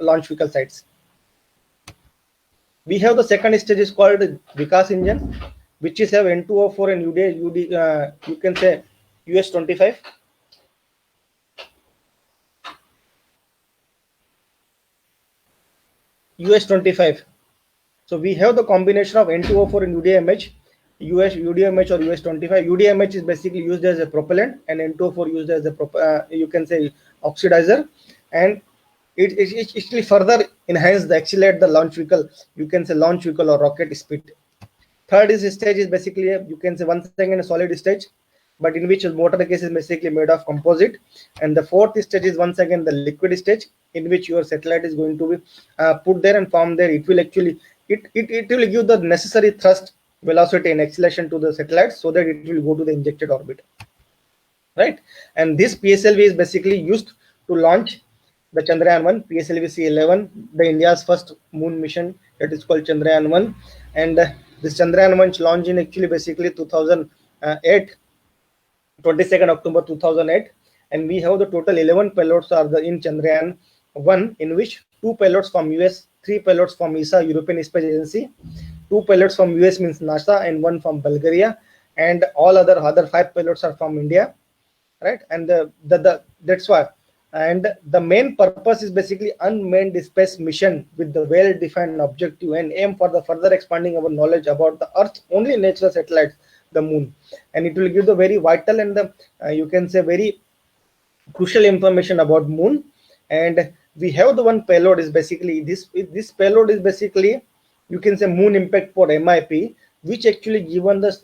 launch vehicle sides. We have the second stage is called Vikas engine, which is have N2O4 and you can say US-25. US-25. So we have the combination of N2O4 and UDMH, UDMH or US-25. UDMH is basically used as a propellant, and N2O4 used as a you can say oxidizer, and it actually further enhance the accelerate the launch vehicle, you can say launch vehicle or rocket speed. Third stage is basically you can say once again a solid stage, but in which the motor case is basically made of composite. And the fourth stage is once again the liquid stage, in which your satellite is going to be put there and form there. It will actually it will give the necessary thrust, velocity and acceleration to the satellite, so that it will go to the injected orbit, right? And this PSLV is basically used to launch the Chandrayaan-1, PSLV-C11, the India's first moon mission, that is called Chandrayaan-1. And this Chandrayaan-1 launched in actually basically 2008, 22nd October 2008, and we have the total 11 payloads are the in Chandrayaan 1, in which 2 payloads from US, 3 payloads from ESA, European Space Agency, 2 payloads from US means NASA, and 1 from Bulgaria, and all other 5 payloads are from India, right? And that's why. And the main purpose is basically unmanned space mission with the well-defined objective and aim for the further expanding our knowledge about the Earth's only natural satellites, the Moon, and it will give the very vital and the you can say very crucial information about Moon. And we have the one payload is basically this payload is basically, you can say, Moon Impact Pod MIP, which actually given the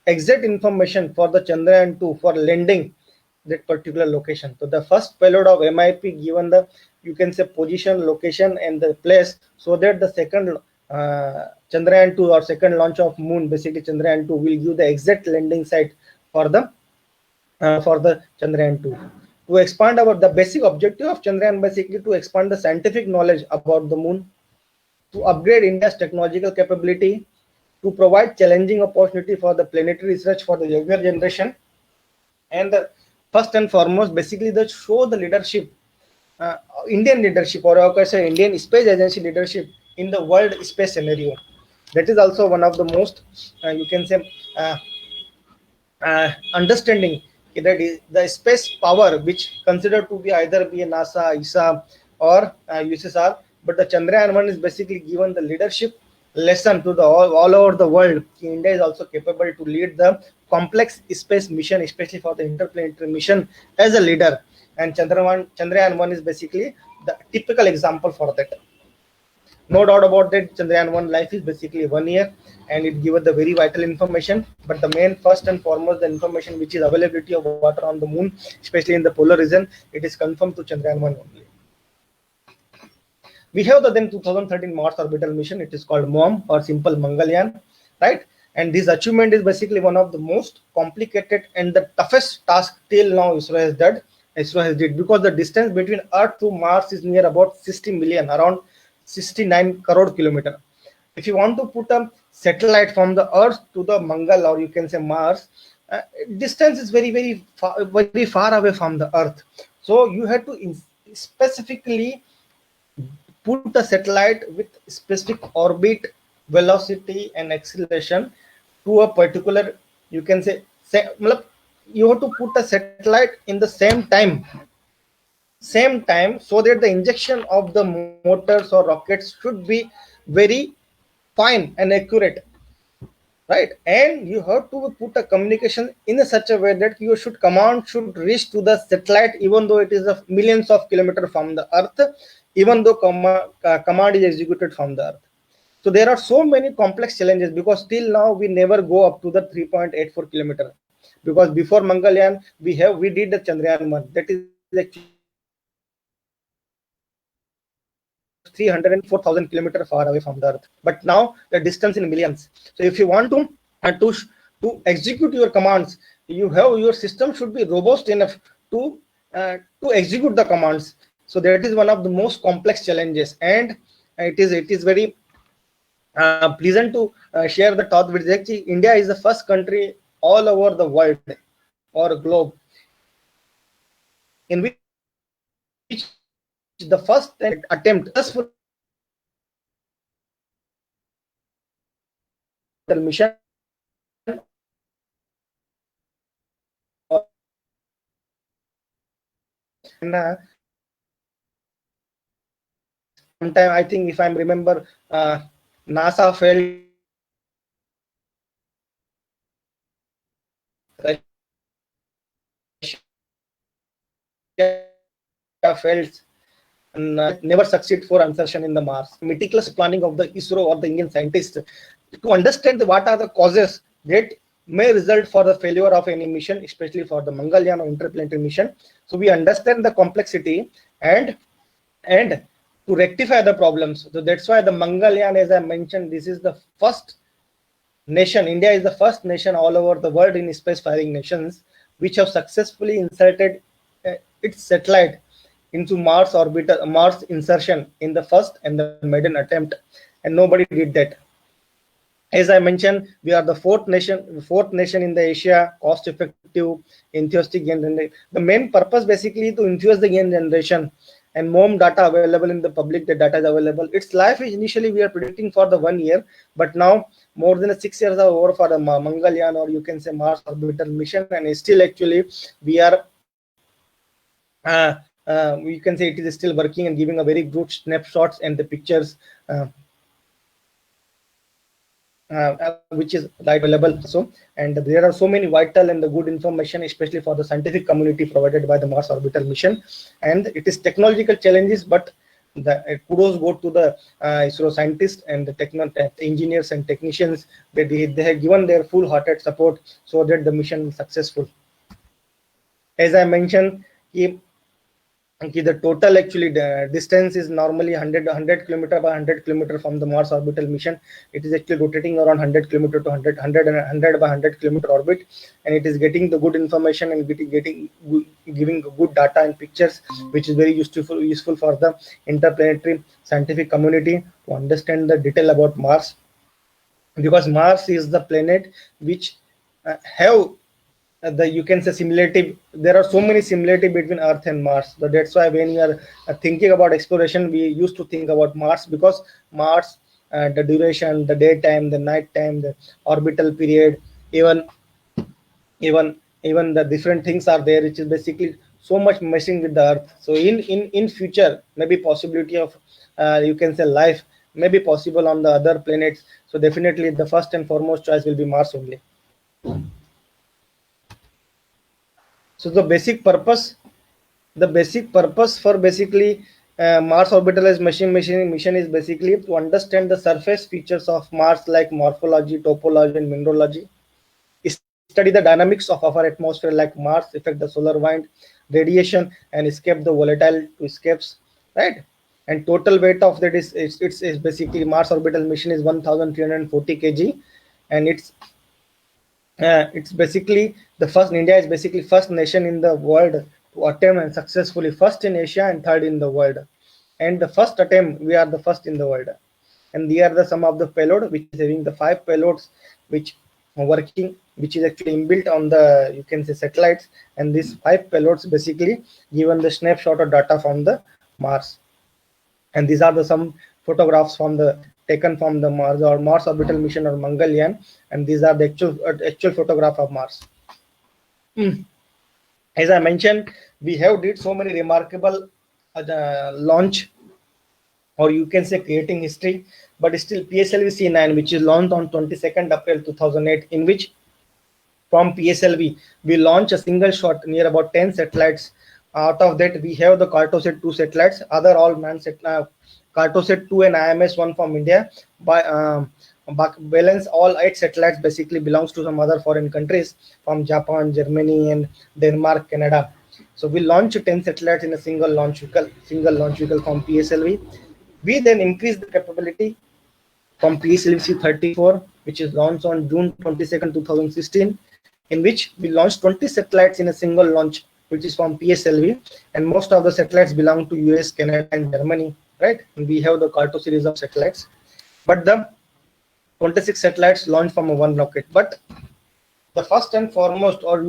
exact information for the Chandrayaan 2 for landing that particular location. So the first payload of MIP given the, you can say, position, location, and the place, so that the second Chandrayaan 2 or second launch of Moon, basically Chandrayaan 2, will give the exact landing site for the Chandrayaan 2. To expand the basic objective of Chandrayaan, basically to expand the scientific knowledge about the Moon, to upgrade India's technological capability, to provide challenging opportunity for the planetary research for the younger generation, and first and foremost, basically, that show the leadership, Indian leadership, or I can say Indian Space Agency leadership in the world space scenario. That is also one of the most, you can say, understanding that is the space power, which considered to be either be a NASA, ESA, or USSR, but the Chandrayaan 1 is basically given the leadership lesson to the all over the world. India is also capable to lead the complex space mission, especially for the interplanetary mission, as a leader. And Chandrayaan 1 is basically the typical example for that. No doubt about that, Chandrayaan 1 life is basically 1 year, and it gives the very vital information. But the main, first and foremost, the information which is availability of water on the Moon, especially in the polar region, it is confirmed to Chandrayaan 1 only. We have the then 2013 Mars orbital mission. It is called MOM, or simple Mangalyaan, right? And this achievement is basically one of the most complicated and the toughest task till now ISRO has did, because the distance between Earth to Mars is near about 60 million, around 69 crore kilometer. If you want to put a satellite from the Earth to the Mangal, or you can say Mars, distance is very far away from the Earth. So you have to specifically put the satellite with specific orbit, velocity, and acceleration to a particular, you can say you have to put a satellite in the same time, so that the injection of the motors or rockets should be very fine and accurate, right? And you have to put a communication in such a way that your command should reach to the satellite, even though it is millions of kilometers from the Earth, even though command is executed from the Earth. So there are so many complex challenges, because till now we never go up to the 3.84 kilometer, because before Mangalyaan we did the Chandrayaan 1, that is actually 304,000 kilometers far away from the Earth. But now the distance in millions. So if you want to execute your commands, your system should be robust enough to execute the commands. So that is one of the most complex challenges, and it is very pleasant to share the thought with actually India is the first country all over the world or globe in which the first attempt successful mission and sometime, I think, if I remember, NASA failed, and never succeed for insertion in the Mars. Meticulous planning of the ISRO or the Indian scientists to understand what are the causes that may result for the failure of any mission, especially for the Mangalyaan or interplanetary mission. So we understand the complexity and to rectify the problems. So that's why the Mangalyaan, as I mentioned, this is the first nation. India is the first nation all over the world in space-faring nations which have successfully inserted its satellite into Mars orbit, Mars insertion in the first and the maiden attempt, and nobody did that. As I mentioned, we are the fourth nation in the Asia, cost-effective, enthusiastic gen generation. The main purpose basically to infuse the gen generation and more data available in the public. The data is available. Its life is initially we are predicting for the 1 year, but now more than 6 years are over for the Mangalyaan, or you can say Mars orbital mission, and still actually we are. We can say it is still working and giving a very good snapshots and the pictures. Which is right available. So, and there are so many vital and the good information, especially for the scientific community, provided by the Mars orbital mission. And it is technological challenges, but the kudos go to the ISRO scientists and the engineers and technicians. They have given their full-hearted support so that the mission is successful. As I mentioned, the total actually the distance is normally 100 kilometer by 100 kilometer from the Mars orbital mission. It is actually rotating around 100 kilometer to 100 by 100 kilometer orbit, and it is getting the good information and giving good data and pictures, which is very useful for the interplanetary scientific community to understand the detail about Mars, because Mars is the planet which have the, you can say, similarity. There are so many similarity between Earth and Mars. So that's why when you are thinking about exploration, we used to think about Mars, because Mars, the duration, the daytime, the nighttime, the orbital period, even even the different things are there, which is basically so much messing with the Earth. So in future, maybe possibility of you can say life may be possible on the other planets. So definitely the first and foremost choice will be Mars only. So the basic purpose for basically Mars orbital mission is basically to understand the surface features of Mars, like morphology, topology, and mineralogy. Study the dynamics of our atmosphere, like Mars affect the solar wind, radiation, and escape the volatile to escapes, right? And total weight of that is basically Mars orbital mission is 1,340 kg, and it's basically the first. India is basically first nation in the world to attempt and successfully, first in Asia and third in the world. And the first attempt, we are the first in the world. And they are the some of the payload, which is having the 5 payloads which are working, which is actually inbuilt on the, you can say, satellites. And these 5 payloads basically given the snapshot of data from the Mars. And these are the some photographs from the taken from the Mars orbital mission, or Mangalyaan, and these are the actual photograph of Mars. As I mentioned, we have did so many remarkable launch, or you can say creating history, but still PSLV C9, which is launched on 22nd April 2008, in which from PSLV we launch a single shot near about 10 satellites. Out of that, we have the Cartosat 2 satellites, other all manned Cartosat 2 and IMS-1 from India. By balance, all 8 satellites basically belongs to some other foreign countries, from Japan, Germany, and Denmark, Canada. So we launch 10 satellites in a single launch vehicle from PSLV. We then increase the capability from PSLV 34, which is launched on June 22nd, 2016, in which we launched 20 satellites in a single launch, which is from PSLV, and most of the satellites belong to US, Canada, and Germany, right? And we have the Carto series of satellites, but the 26 satellites launched from one rocket. But the first and foremost, or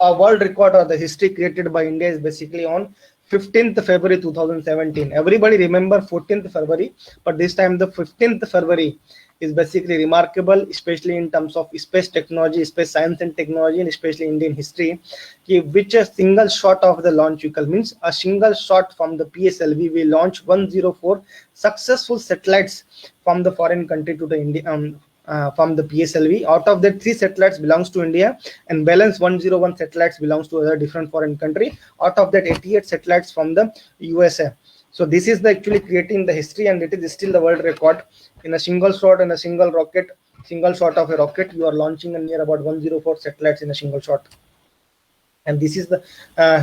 a world record, or the history created by India, is basically on 15th February 2017. Everybody remember 14th February, but this time the 15th February is basically remarkable, especially in terms of space technology, space science and technology, and especially Indian history, which a single shot of the launch vehicle, means a single shot from the PSLV, we launch 104 successful satellites from the foreign country to the India, from the PSLV. Out of that, 3 satellites belongs to India, and balance 101 satellites belongs to other different foreign country. Out of that, 88 satellites from the USA. So this is the actually creating the history, and it is still the world record. In a single shot and a single shot of a rocket, you are launching near about 104 satellites in a single shot. And this is the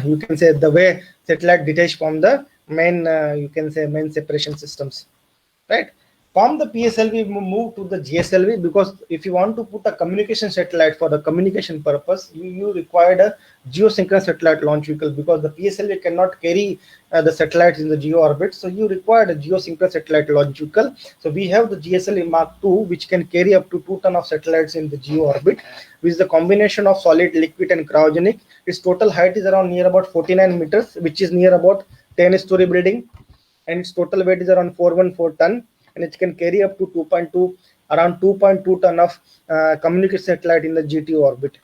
you can say the way satellite detached from the main you can say main separation systems, right? From the PSLV, we move to the GSLV, because if you want to put a communication satellite for the communication purpose, you required a geosynchronous satellite launch vehicle, because the PSLV cannot carry the satellites in the geo orbit. So you required a geosynchronous satellite launch vehicle. So we have the GSLV Mark II, which can carry up to 2 tons of satellites in the geo orbit, with the combination of solid, liquid, and cryogenic. Its total height is around near about 49 meters, which is near about 10-story building, and its total weight is around 414 ton, and it can carry up to 2.2 around 2.2 ton of communication satellite in the GTO orbit.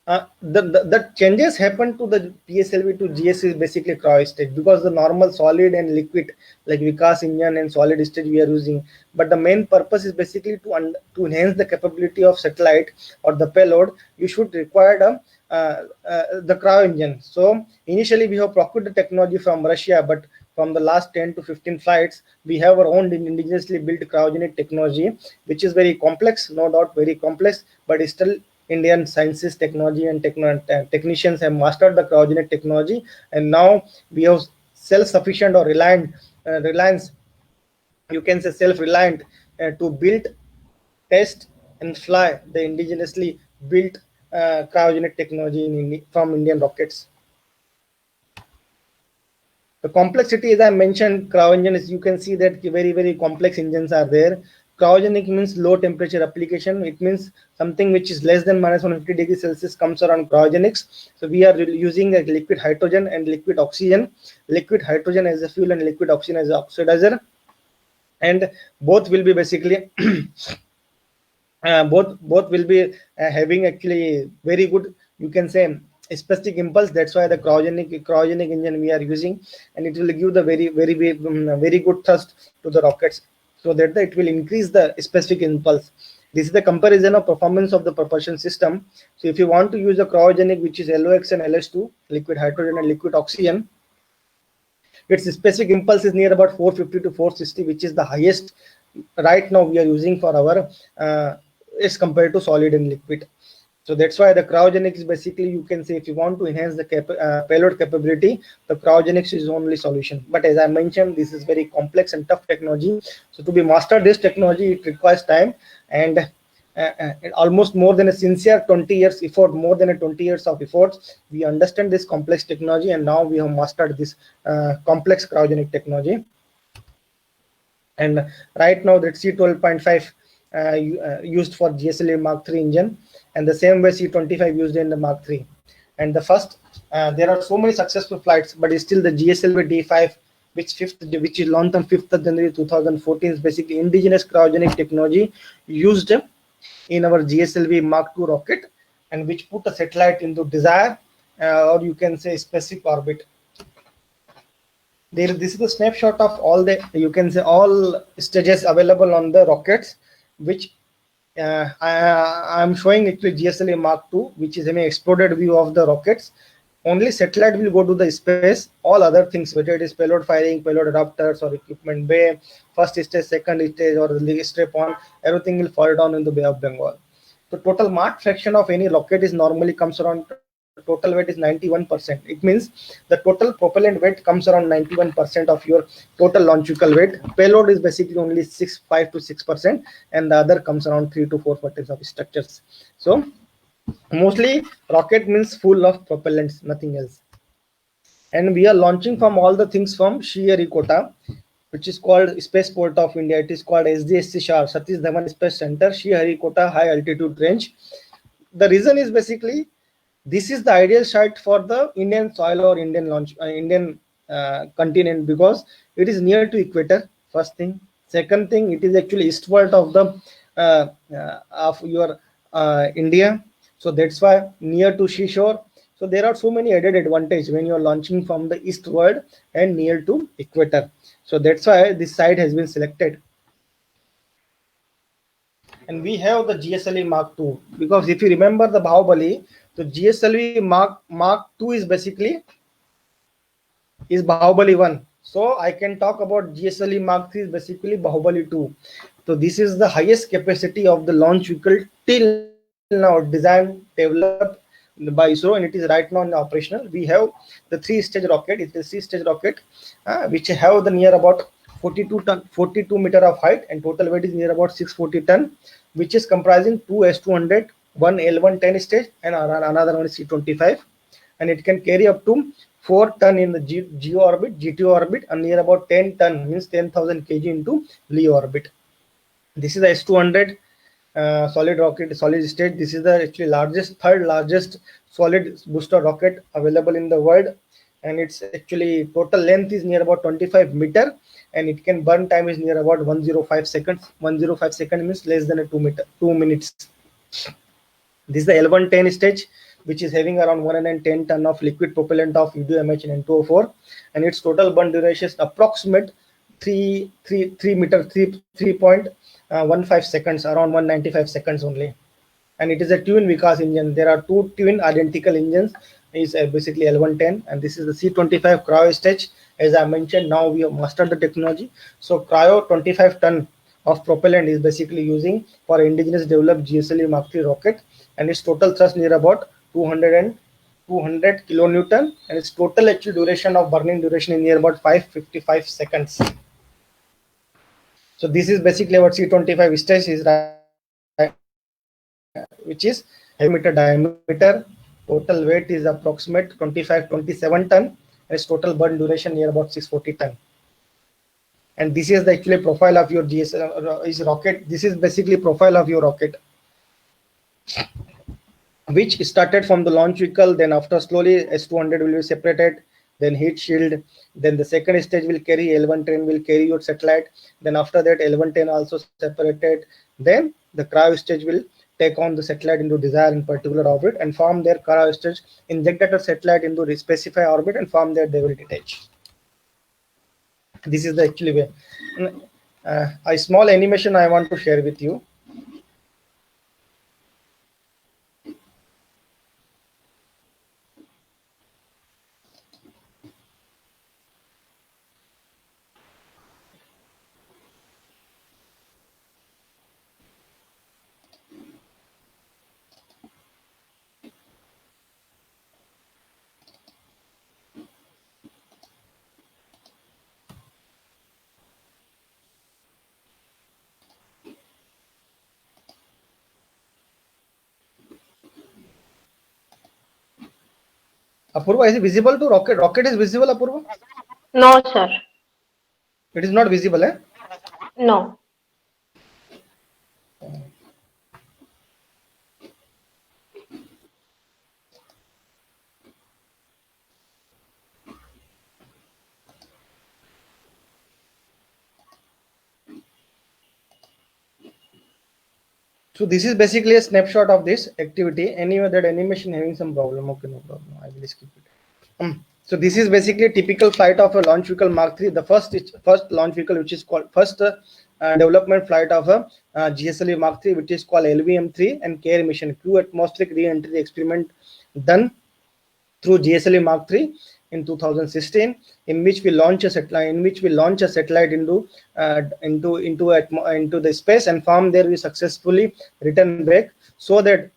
The changes happen to the PSLV to GS is basically cryo stage, because the normal solid and liquid like Vikas engine and solid stage we are using, but the main purpose is basically to enhance the capability of satellite or the payload. You should require the cryo engine. So initially we have procured the technology from Russia, but from the last 10 to 15 flights, we have our own indigenously built cryogenic technology, which is very complex, no doubt very complex, but it's still Indian sciences, technology, and technicians have mastered the cryogenic technology, and now we have self-sufficient or reliance, you can say self-reliant, to build, test, and fly the indigenously built cryogenic technology from Indian rockets. The complexity, as I mentioned, cryo engine is, you can see that very, very complex engines are there. Cryogenic means low temperature application. It means something which is less than minus 150 degrees Celsius comes around cryogenics. So we are using a liquid hydrogen and liquid oxygen. Liquid hydrogen as a fuel and liquid oxygen as an oxidizer. And both will be basically both will be having actually very good, you can say, specific impulse. That's why the cryogenic engine we are using, and it will give the very good thrust to the rockets, so that it will increase the specific impulse. This is the comparison of performance of the propulsion system. So if you want to use a cryogenic, which is LOX and LS2, liquid hydrogen and liquid oxygen, its specific impulse is near about 450 to 460, which is the highest right now we are using for our as compared to solid and liquid. So that's why the cryogenics is basically, you can say, if you want to enhance the payload capability, the cryogenics is only solution. But as I mentioned, this is very complex and tough technology. So to be mastered this technology, it requires time and almost more than a sincere 20 years effort, more than a 20 years of efforts. We understand this complex technology, and now we have mastered this complex cryogenic technology. And right now that C12.5 used for GSLV Mark III engine, and the same way C25 used in the Mark III. And the first, there are so many successful flights, but it's still the GSLV D5, which is launched on 5th of January 2014, is basically indigenous cryogenic technology used in our GSLV Mark II rocket, and which put a satellite into desired, or you can say specific orbit. This is a snapshot of all the, you can say, all stages available on the rockets, which I am showing it with GSLV Mark II, which is an exploded view of the rockets. Only satellite will go to the space. All other things, whether it is payload firing, payload adapters, or equipment bay, first stage, second stage, or the strap on, everything will fall down in the Bay of Bengal. The total mass fraction of any rocket is normally comes around, total weight is 91%. It means the total propellant weight comes around 91% of your total launch vehicle weight. Payload is basically only 5 to 6%, and the other comes around 3 to 4% of structures. So mostly rocket means full of propellants, nothing else. And we are launching from all the things from Sriharikota, which is called Spaceport of India. It is called SDSC SHAR, Satish Dhawan Space Center, Sriharikota High Altitude Range. The reason is basically, this is the ideal site for the Indian soil or Indian continent, because it is near to equator. First thing. Second thing, it is actually eastward of the of your India. So that's why near to seashore. So there are so many added advantages when you are launching from the eastward and near to equator. So that's why this site has been selected. And we have the GSLV Mark II, because if you remember the Bahubali, the GSLV Mark II is basically Bahubali 1. So I can talk about GSLV Mark III is basically Bahubali 2. So this is the highest capacity of the launch vehicle till now, designed, developed by ISRO, and it is right now in operational. We have the 3-stage rocket. It is a 3-stage rocket, which have the near about 42 meter of height, and total weight is near about 640 ton, which is comprising two S200, one L110 stage, and another one is C25, and it can carry up to 4 ton in the GEO orbit, GTO orbit, and near about 10 ton, means 10,000 kg into LEO orbit. This is the S200 solid rocket, solid stage. This is the actually third largest solid booster rocket available in the world, and its actually total length is near about 25 meter, and it can burn time is near about 105 seconds. 105 seconds means less than 2 minutes. This is the L110 stage, which is having around 110 ton of liquid propellant of UDMH and N2O4, and its total burn duration is approximate 3.15 seconds, around 195 seconds only. And it is a twin Vikas engine. There are two twin identical engines. Is basically L110, and this is the C25 cryo stage. As I mentioned, now we have mastered the technology. So cryo 25 ton of propellant is basically using for indigenous developed GSLV Mark III rocket, and its total thrust near about 200 kilonewton, and its total actual duration of burning duration is near about 555 seconds. So this is basically our C25 stage, is which is heavy meter diameter. Total weight is approximate 27 ton, and its total burn duration near about 640 ton. And this is the actually profile of your GSLV rocket. This is basically profile of your rocket, which started from the launch vehicle. Then after slowly S200 will be separated, then heat shield, then the second stage will carry L110, will carry your satellite, then after that L110 also separated, then the cryo stage will take on the satellite into desired in particular orbit, and from their cryo stage inject that satellite into the specified orbit, and from there they will detach. This is the actually way. A small animation I want to share with you. Apurva, is it visible to rocket? Rocket is visible, Apurva? No, sir. It is not visible, eh? No. So this is basically a snapshot of this activity. Anyway, that animation having some problem. Okay, no problem. I will skip it. So this is basically a typical flight of a launch vehicle Mark III, the first launch vehicle, which is called first development flight of a GSLV Mark III, which is called LVM3, and CARE mission, crew atmospheric re-entry experiment done through GSLV Mark III in 2016, in which we launch a satellite, into the space, and from there we successfully return back, so that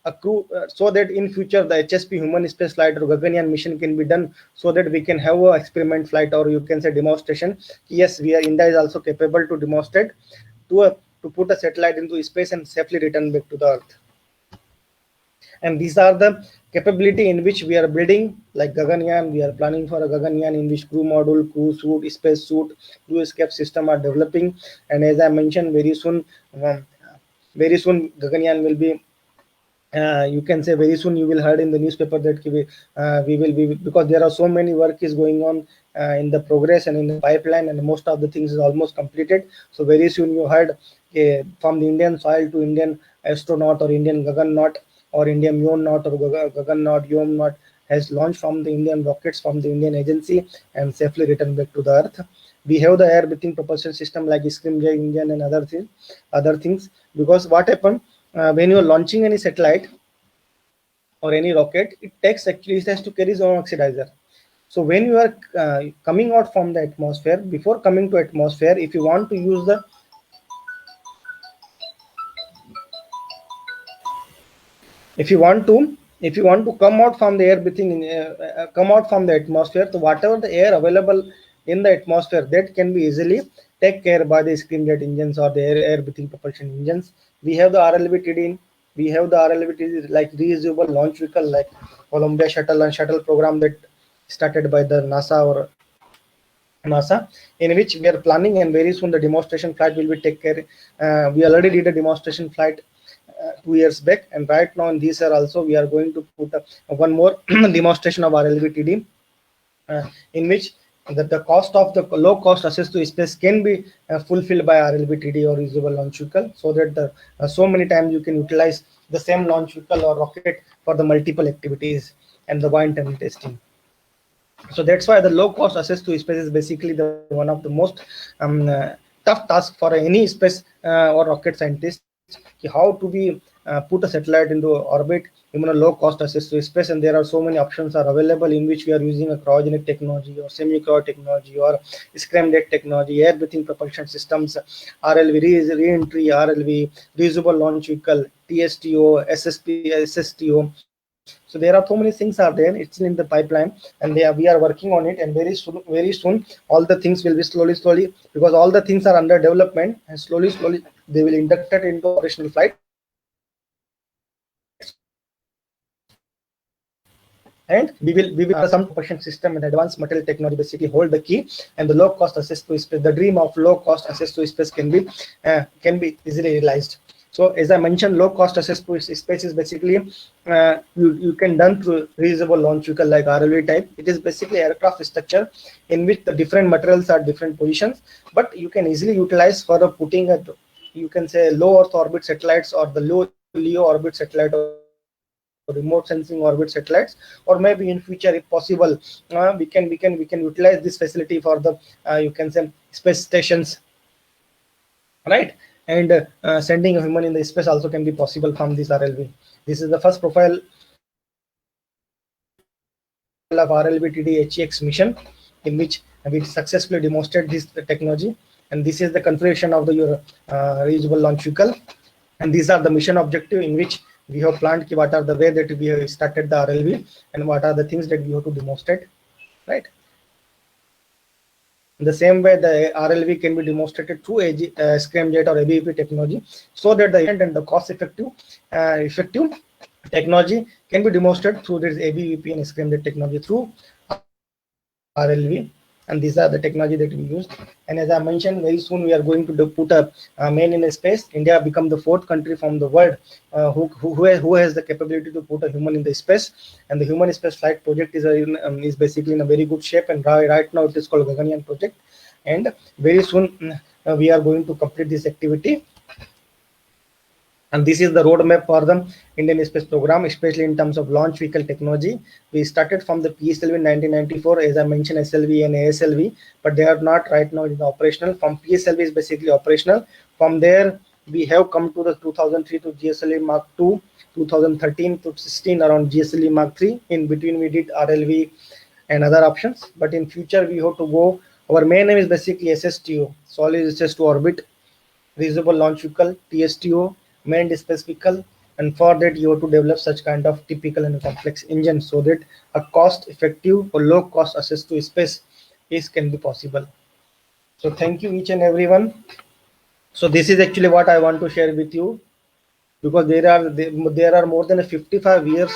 in future the HSP human space flight or Gaganyaan mission can be done, so that we can have a experiment flight, or you can say demonstration. Yes, India is also capable to demonstrate to put a satellite into space and safely return back to the Earth. And these are the capability in which we are building, like Gaganyaan. We are planning for a Gaganyaan in which crew module, crew suit, space suit, crew escape system are developing. And as I mentioned, very soon Gaganyaan will be, you can say very soon you will heard in the newspaper that we will be, because there are so many work is going on in the progress and in the pipeline, and most of the things is almost completed. So very soon you heard from the Indian soil to Indian astronaut or Indian Gaganaut or Indian Yomnaut or Gaganaut, Yomnaut has launched from the Indian rockets, from the Indian agency, and safely returned back to the Earth. We have the air breathing propulsion system like Scrimgeour engine and other things. Because what happened when you are launching any satellite or any rocket, it has to carry its own oxidizer. So when you are coming out from the atmosphere, before coming to atmosphere, if you want to use the if you want to come out from the air breathing, come out from the atmosphere, so whatever the air available in the atmosphere, that can be easily take care by the scramjet engines or the air breathing propulsion engines. We have the RLV-TD. We have the RLV-TD like reusable launch vehicle like Columbia shuttle and shuttle program that started by the NASA, in which we are planning, and very soon the demonstration flight will be take care. We already did a demonstration flight 2 years back, and right now in this year also we are going to put one more demonstration of RLV-TD, in which the cost of the low cost access to space can be fulfilled by RLV-TD or reusable launch vehicle, so that so many times you can utilize the same launch vehicle or rocket for the multiple activities and the wind tunnel testing. So that's why the low cost access to space is basically the one of the most tough task for any space or rocket scientist, how to be put a satellite into orbit, even a low cost access to space. And there are so many options are available, in which we are using a cryogenic technology or semi-cryo technology or scramjet technology, air breathing propulsion systems, RLV re-entry, RLV reusable launch vehicle, TSTO, SSTO. So there are so many things are there. It's in the pipeline, and we are working on it. And very soon, all the things will be slowly, because all the things are under development, and slowly they will induct it into operational flights. And we will some propulsion system and advanced material technology basically hold the key, and the low cost access to space, the dream of low cost access to space can be easily realized. So as I mentioned, low cost access to space is basically you can done through reusable launch vehicle like RLV type. It is basically aircraft structure in which the different materials are different positions, but you can easily utilize for putting a, you can say, low Earth orbit satellites or the low LEO orbit satellite or remote sensing orbit satellites, or maybe in future if possible we can utilize this facility for the you can say space stations, right? And sending a human in the space also can be possible from this RLV. This is the first profile of RLV-TD HEX mission, in which we successfully demonstrate this technology. And this is the configuration of your reusable launch vehicle. And these are the mission objective, in which we have planned what are the way that we have started the RLV and what are the things that we have to demonstrate, right? In the same way, the RLV can be demonstrated through scramjet or ABEP technology, so that the and the cost effective technology can be demonstrated through this ABEP and scramjet technology through RLV. And these are the technology that we use. And as I mentioned, very soon we are going to put a man in space. India become the 4th country from the world who has the capability to put a human in the space. And the human space flight project is basically in a very good shape. And right now it is called Gaganyaan project. And very soon we are going to complete this activity. And this is the roadmap for the Indian space program, especially in terms of launch vehicle technology. We started from the PSLV in 1994, as I mentioned, SLV and ASLV, but they are not right now in the operational. From PSLV is basically operational. From there, we have come to the 2003 to GSLV Mark II, 2013 to 16 around GSLV Mark III. In between, we did RLV and other options. But in future, we have to go. Our main name is basically SSTO, Solid Access to Orbit, Reusable Launch Vehicle, TSTO, manned space vehicle. And for that you have to develop such kind of typical and complex engine, so that a cost effective or low cost access to space can be possible. So thank you each and everyone. So this is actually what I want to share with you, because there are more than 55 years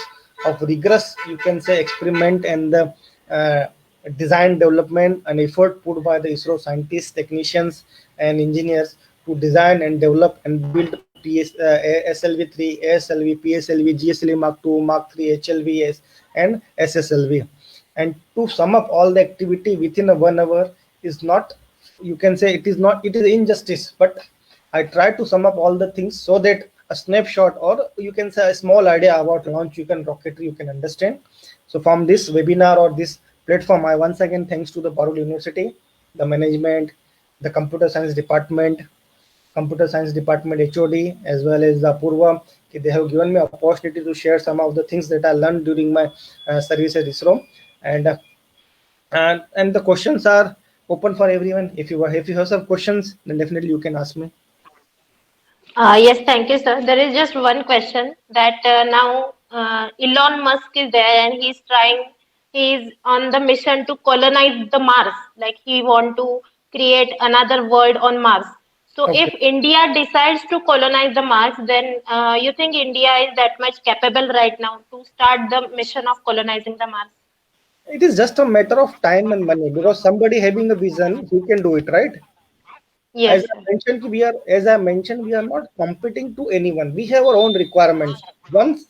of rigorous, you can say, experiment and the design development and effort put by the ISRO scientists, technicians and engineers to design and develop and build SLV3, ASLV, PSLV, GSLV Mark II, Mark III, HLV and SSLV. And to sum up all the activity within a 1 hour is not, you can say, it is injustice, but I try to sum up all the things so that a snapshot, or you can say a small idea about launch you can rocketry you can understand. So from this webinar or this platform, I once again thanks to the Parul University, the management, the computer science department HOD, as well as the Apurva. They have given me opportunity to share some of the things that I learned during my service at ISRO. And the questions are open for everyone. If you have some questions, then definitely you can ask me. Yes, thank you, sir. There is just one question that now Elon Musk is there and he's on the mission to colonize the Mars. Like he want to create another world on Mars. So Okay. if India decides to colonize the Mars, then you think India is that much capable right now to start the mission of colonizing the Mars? It is just a matter of time and money because somebody having a vision, he can do it, right? Yes, sir. As I mentioned, we are not competing to anyone. We have our own requirements. Once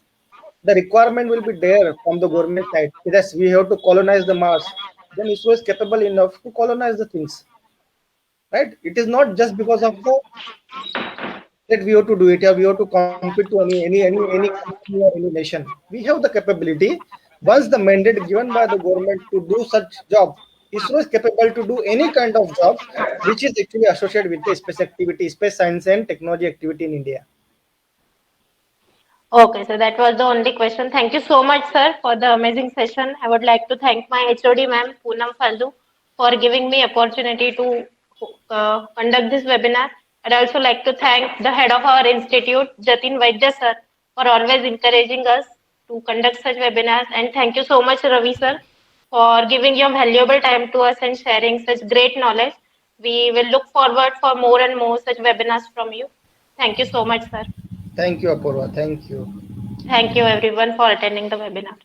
the requirement will be there from the government side, yes, we have to colonize the Mars, then ISRO is capable enough to colonize the things, right? It is not just because of the that we have to do it or we have to compete to any company or any nation. We have the capability. Once the mandate given by the government to do such job, ISRO is capable to do any kind of job which is actually associated with the space activity, space science and technology activity in India. Okay, so that was the only question. Thank you so much, sir, for the amazing session. I would like to thank my HOD, ma'am, Poonam Faldu, for giving me opportunity to conduct this webinar. I'd also like to thank the head of our institute, Jatin Vaidya, sir, for always encouraging us to conduct such webinars. And thank you so much, Ravi, sir, for giving your valuable time to us and sharing such great knowledge. We will look forward for more and more such webinars from you. Thank you so much, sir. Thank you, Apurva. Thank you. Thank you everyone for attending the webinar.